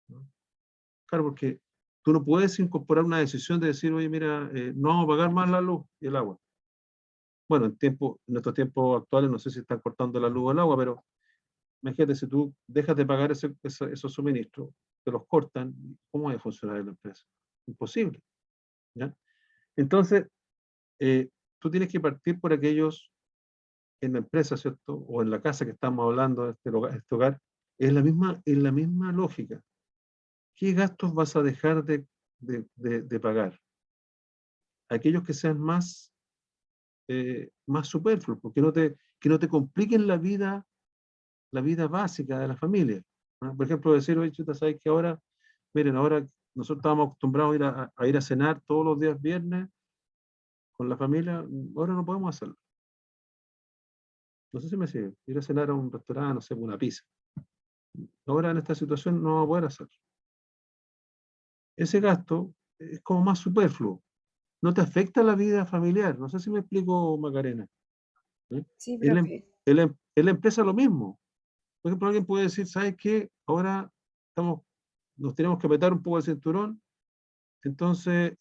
¿no? Claro, porque tú no puedes incorporar una decisión de decir, oye, mira, no vamos a pagar más la luz y el agua. Bueno, en estos tiempos actuales no sé si están cortando la luz o el agua, pero imagínate, si tú dejas de pagar esos suministros, te los cortan, ¿cómo va a funcionar en la empresa? Imposible. ¿Ya? Entonces, tú tienes que partir por aquellos en la empresa, ¿cierto? O en la casa que estamos hablando, este hogar, es la misma lógica. ¿Qué gastos vas a dejar de pagar? Aquellos que sean más superfluos, porque que no te compliquen la vida básica de la familia, ¿no? Por ejemplo, decir, oye, chuta, ¿sabes que ahora, miren, ahora nosotros estábamos acostumbrados a ir a cenar todos los días viernes con la familia, ahora no podemos hacerlo. No sé si me sigue, ir a cenar a un restaurante, no sé, una pizza. Ahora en esta situación no vamos a poder hacerlo. Ese gasto es como más superfluo. No te afecta la vida familiar. No sé si me explico, Macarena. ¿Eh? Sí, En la, profe. en la empresa lo mismo. Por ejemplo, alguien puede decir, ¿sabes qué? Ahora nos tenemos que apretar un poco el cinturón. Entonces,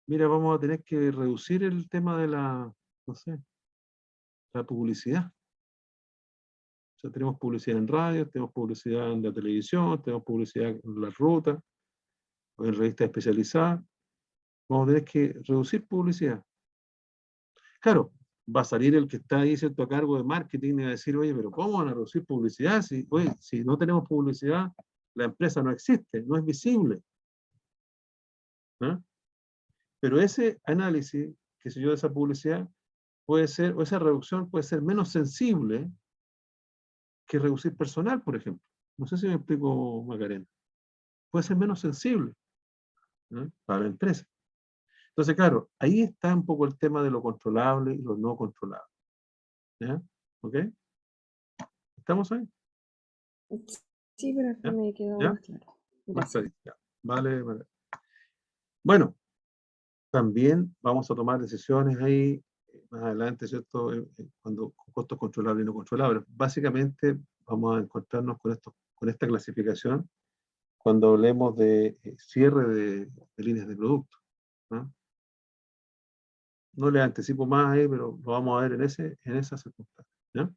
mira, vamos a tener que reducir el tema de no sé, la publicidad. O sea, tenemos publicidad en radio, tenemos publicidad en la televisión, tenemos publicidad en las rutas, o en revistas especializadas. Vamos a tener que reducir publicidad. Claro, va a salir el que está ahí, ¿cierto?, a cargo de marketing y va a decir, oye, pero ¿cómo van a reducir publicidad? Oye, si no tenemos publicidad, la empresa no existe, no es visible. ¿No? Pero ese análisis, que se yo, de esa publicidad, puede ser, o esa reducción puede ser menos sensible que reducir personal, por ejemplo. No sé si me explico, Macarena. Puede ser menos sensible, ¿no?, para la empresa. Entonces, claro, ahí está un poco el tema de lo controlable y lo no controlable. ¿Ya? ¿Ok? ¿Estamos ahí? Sí, profe, ¿Ya? me quedó ¿Ya? más claro. Más Gracias. clarito. Ya. Vale, vale. Bueno, también vamos a tomar decisiones ahí más adelante, ¿cierto? Cuando con costos controlables y no controlables. Básicamente vamos a encontrarnos con esta clasificación cuando hablemos de cierre de líneas de producto, ¿no? No le anticipo más ahí, pero lo vamos a ver en esa circunstancia, ¿ya?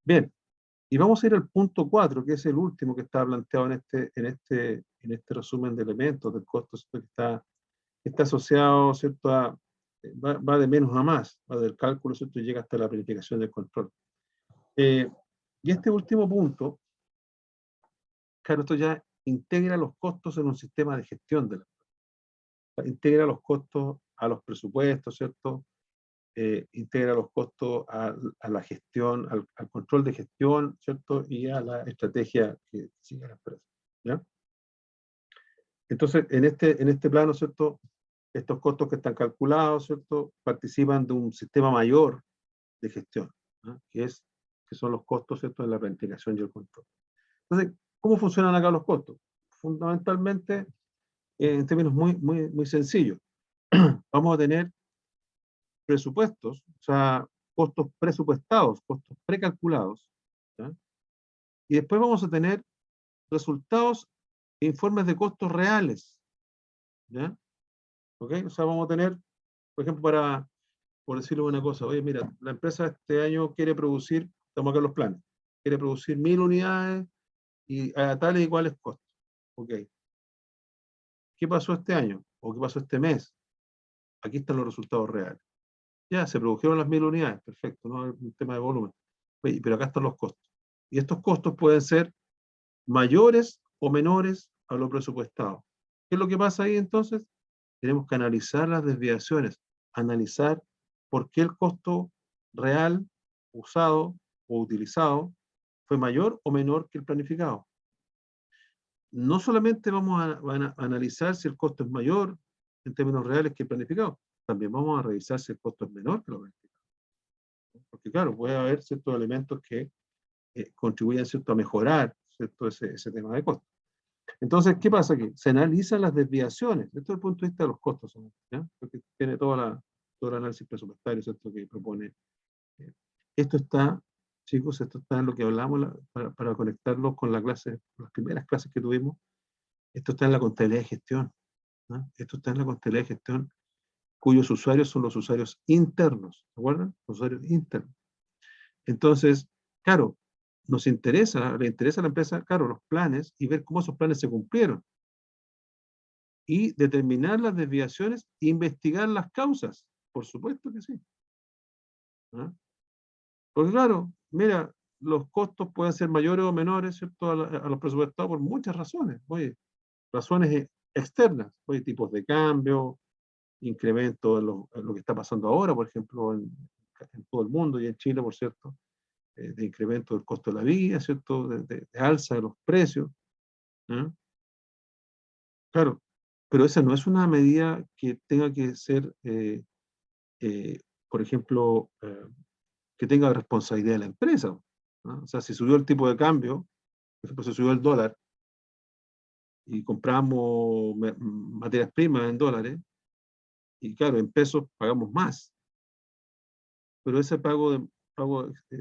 Bien, y vamos a ir al punto 4, que es el último que está planteado en este resumen de elementos del costo, ¿cierto?, que está asociado, ¿cierto?, va de menos a más, va del cálculo, ¿cierto?, y llega hasta la planificación del control. Y este último punto, claro, esto ya integra los costos en un sistema de gestión integra los costos a los presupuestos, ¿cierto? Integra los costos a la gestión, al control de gestión, ¿cierto? Y a la estrategia que sigue la empresa, ¿ya? Entonces, en este plano, ¿cierto?, estos costos que están calculados, ¿cierto?, participan de un sistema mayor de gestión, ¿no?, que son los costos, ¿cierto?, de la planificación y el control. Entonces, ¿cómo funcionan acá los costos? Fundamentalmente, en términos muy, muy, muy sencillos, vamos a tener presupuestos, o sea, costos presupuestados, costos precalculados, ¿ya? Y después vamos a tener resultados e informes de costos reales, ¿ya? ¿Ok? O sea, vamos a tener, por ejemplo, por decirle una cosa, oye, mira, la empresa este año quiere producir, estamos acá en los planes, quiere producir 1000 unidades y a tales y cuales costos. Ok. ¿Qué pasó este año? ¿O qué pasó este mes? Aquí están los resultados reales. Ya, se produjeron las 1000 unidades, perfecto, no es un tema de volumen. Oye, pero acá están los costos. Y estos costos pueden ser mayores o menores a lo presupuestado. ¿Qué es lo que pasa ahí entonces? Tenemos que analizar las desviaciones, analizar por qué el costo real usado o utilizado fue mayor o menor que el planificado. No solamente vamos a analizar si el costo es mayor en términos reales que el planificado, también vamos a revisar si el costo es menor que lo planificado. Porque claro, puede haber ciertos elementos que contribuyen, ¿cierto?, a mejorar, ¿cierto?, ese tema de costo. Entonces, ¿qué pasa aquí? Se analizan las desviaciones, desde el punto de vista de los costos, ¿ya? Porque tiene todo el análisis presupuestario, ¿cierto?, que propone. Esto está, chicos, esto está en lo que hablamos para conectarlo con la clase, las primeras clases que tuvimos. Esto está en la contabilidad de gestión, ¿no? Esto está en la contabilidad de gestión, cuyos usuarios son los usuarios internos, ¿se acuerdan? Los usuarios internos. Entonces, claro, le interesa a la empresa, claro, los planes y ver cómo esos planes se cumplieron. Y determinar las desviaciones e investigar las causas. Por supuesto que sí. ¿Ah? Porque claro, mira, los costos pueden ser mayores o menores, ¿cierto?, a los presupuestados por muchas razones. Oye, razones externas, oye, tipos de cambio, incremento en lo que está pasando ahora, por ejemplo, en todo el mundo y en Chile, por cierto, de incremento del costo de la vida, ¿cierto?, de alza de los precios. ¿Ah? Claro, pero esa no es una medida que tenga que ser, por ejemplo, que tenga responsabilidad de la empresa, ¿no? O sea, si subió el tipo de cambio, por ejemplo, si subió el dólar y compramos materias primas en dólares, y claro, en pesos pagamos más, pero ese pago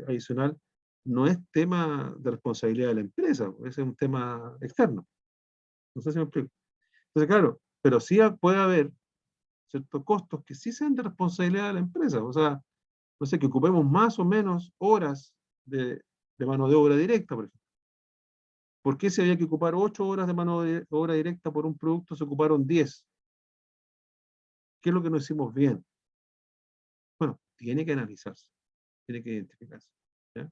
adicional no es tema de responsabilidad de la empresa, ese es un tema externo. No sé si me explico. Entonces, claro, pero sí puede haber ciertos costos que sí sean de responsabilidad de la empresa. O sea, no sé, que ocupemos más o menos horas de mano de obra directa, por ejemplo. ¿Por qué si había que ocupar 8 horas de mano de obra directa por un producto, se ocuparon 10? ¿Qué es lo que no hicimos bien? Bueno, tiene que analizarse, tiene que identificarse, ¿ya?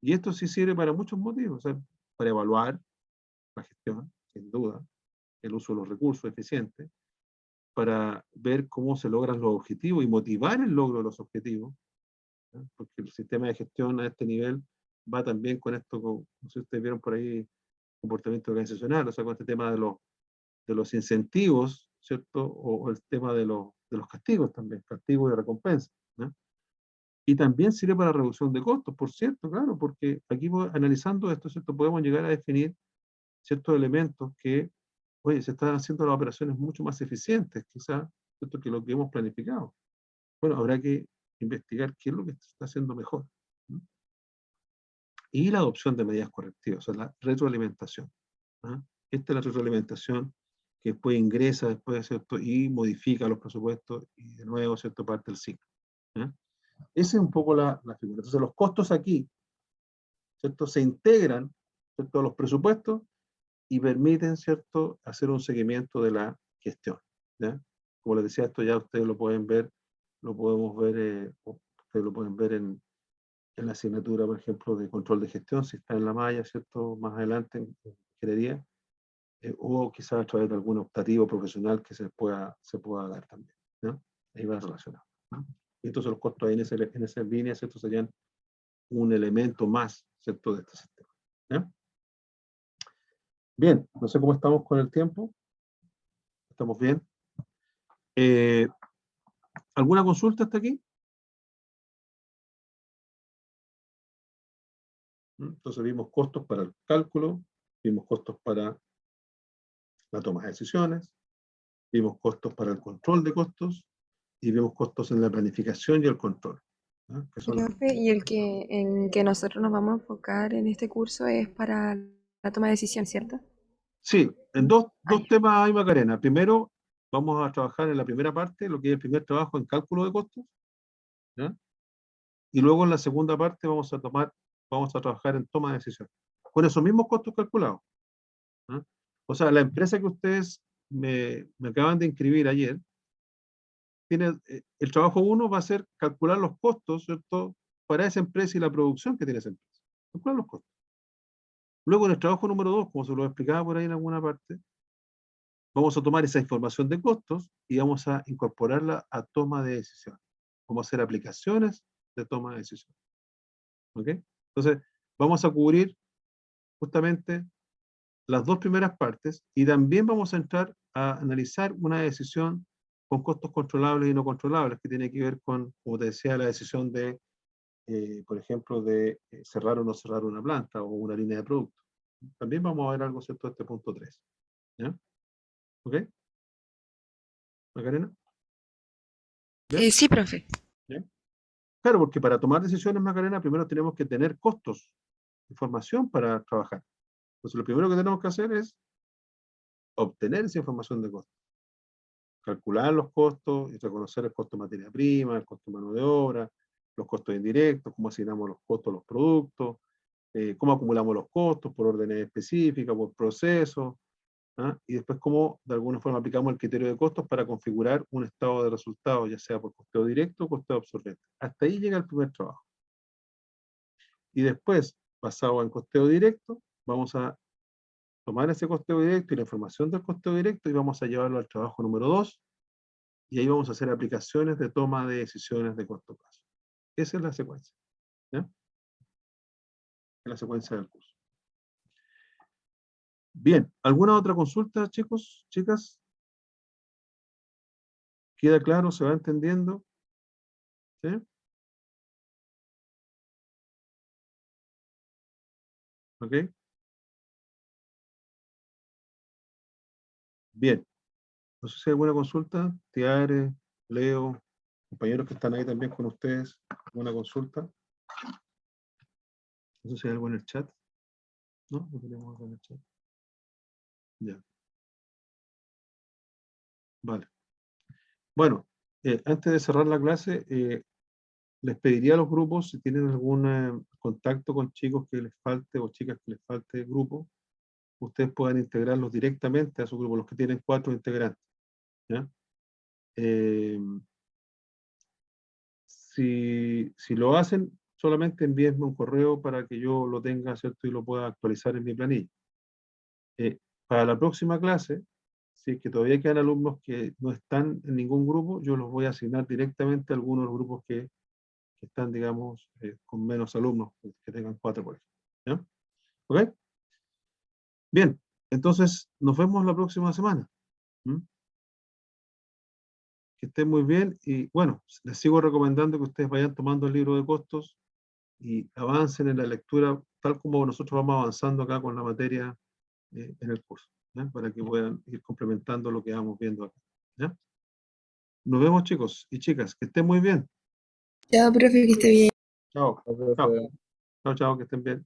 Y esto sí sirve para muchos motivos, o sea, para evaluar la gestión, sin duda, el uso de los recursos eficiente, para ver cómo se logran los objetivos y motivar el logro de los objetivos, ¿ya? Porque el sistema de gestión a este nivel va también con esto, no sé si ustedes vieron por ahí, comportamiento organizacional, o sea, con este tema de los incentivos, ¿cierto? O el tema de los castigos también, castigos y recompensa, ¿no? Y también sirve para reducción de costos, por cierto, claro, porque aquí analizando esto, ¿cierto?, podemos llegar a definir ciertos elementos que, oye, se están haciendo las operaciones mucho más eficientes, quizás, ¿cierto?, que lo que hemos planificado. Bueno, habrá que investigar qué es lo que se está haciendo mejor, ¿no? Y la adopción de medidas correctivas, o sea, la retroalimentación, ¿no? Esta es la retroalimentación que después ingresa, después, ¿cierto?, y modifica los presupuestos y de nuevo, ¿cierto?, parte del ciclo, ¿no? Esa es un poco la figura. Entonces, los costos aquí, ¿cierto?, se integran, ¿cierto?, a los presupuestos y permiten, ¿cierto?, hacer un seguimiento de la gestión, ¿ya? Como les decía, esto ya ustedes lo pueden ver, lo podemos ver, ustedes lo pueden ver en la asignatura, por ejemplo, de control de gestión, si está en la malla, ¿cierto?, más adelante en ingeniería, o quizás a través de algún optativo profesional que se pueda dar también, ¿no? Ahí va relacionado, ¿no? Y entonces los costos ahí en esa línea, ¿cierto?, serían un elemento más, ¿cierto?, de este sistema, ¿ya? Bien, no sé cómo estamos con el tiempo. ¿Estamos bien? ¿Alguna consulta hasta aquí? Entonces vimos costos para el cálculo, vimos costos para la toma de decisiones, vimos costos para el control de costos y vimos costos en la planificación y el control, ¿no? Que son Profe, y en que nosotros nos vamos a enfocar en este curso es para la toma de decisión, ¿cierto? sí, en dos Ay, temas hay, Macarena. Primero, vamos a trabajar en la primera parte, lo que es el primer trabajo en cálculo de costos, ¿ya? Y luego en la segunda parte vamos a trabajar en toma de decisión, con esos mismos costos calculados. ¿Ya? O sea, la empresa que ustedes me acaban de inscribir ayer, el trabajo 1 va a ser calcular los costos, ¿cierto?, para esa empresa y la producción que tiene esa empresa. Calcular los costos. Luego en el trabajo número 2, como se lo explicaba por ahí en alguna parte, vamos a tomar esa información de costos y vamos a incorporarla a toma de decisión. Vamos a hacer aplicaciones de toma de decisión. ¿Ok? Entonces, vamos a cubrir justamente las dos primeras partes y también vamos a entrar a analizar una decisión con costos controlables y no controlables, que tiene que ver con, como te decía, la decisión de, por ejemplo, de cerrar o no cerrar una planta o una línea de producto. También vamos a ver algo, ¿cierto?, de este punto 3. ¿Ya? ¿Ok? ¿Macarena? ¿Bien? Sí, profe. ¿Bien? Claro, porque para tomar decisiones, Macarena, primero tenemos que tener costos, información para trabajar. Entonces, lo primero que tenemos que hacer es obtener esa información de costos. Calcular los costos y reconocer el costo de materia prima, el costo de mano de obra, los costos indirectos, cómo asignamos los costos a los productos, cómo acumulamos los costos por órdenes específicas, por procesos, ¿ah? Y después cómo de alguna forma aplicamos el criterio de costos para configurar un estado de resultados, ya sea por costeo directo o costeo absorbente. Hasta ahí llega el primer trabajo. Y después, basado en costeo directo, vamos a tomar ese costeo directo y la información del costeo directo y vamos a llevarlo al trabajo número 2, y ahí vamos a hacer aplicaciones de toma de decisiones de corto plazo. Esa es la secuencia. ¿Ya? Es la secuencia del curso. Bien, ¿alguna otra consulta, chicos, chicas? ¿Queda claro? ¿Se va entendiendo? ¿Sí? ¿Ok? Bien. No sé si hay alguna consulta. Tiare, Leo, compañeros que están ahí también con ustedes. ¿Alguna consulta? No sé si hay algo en el chat. ¿No? No tenemos algo en el chat. Ya. Vale. Bueno, antes de cerrar la clase, les pediría a los grupos, si tienen algún contacto con chicos que les falte o chicas que les falte grupo, ustedes puedan integrarlos directamente a su grupo, los que tienen 4 integrantes. ¿Ya? Si lo hacen, solamente envíenme un correo para que yo lo tenga, ¿cierto?, y lo pueda actualizar en mi planilla. Para la próxima clase, si es que todavía quedan alumnos que no están en ningún grupo, yo los voy a asignar directamente a algunos de los grupos que están, digamos, con menos alumnos, que tengan 4 por ejemplo. ¿Ya? ¿Ok? Bien, entonces nos vemos la próxima semana. ¿Mm? Que estén muy bien y bueno, les sigo recomendando que ustedes vayan tomando el libro de costos y avancen en la lectura tal como nosotros vamos avanzando acá con la materia en el curso, ¿ya? Para que puedan ir complementando lo que vamos viendo acá. ¿Ya? Nos vemos, chicos y chicas, que estén muy bien. Chao, profe, que esté bien. Chao, chao, chao, chao, que estén bien.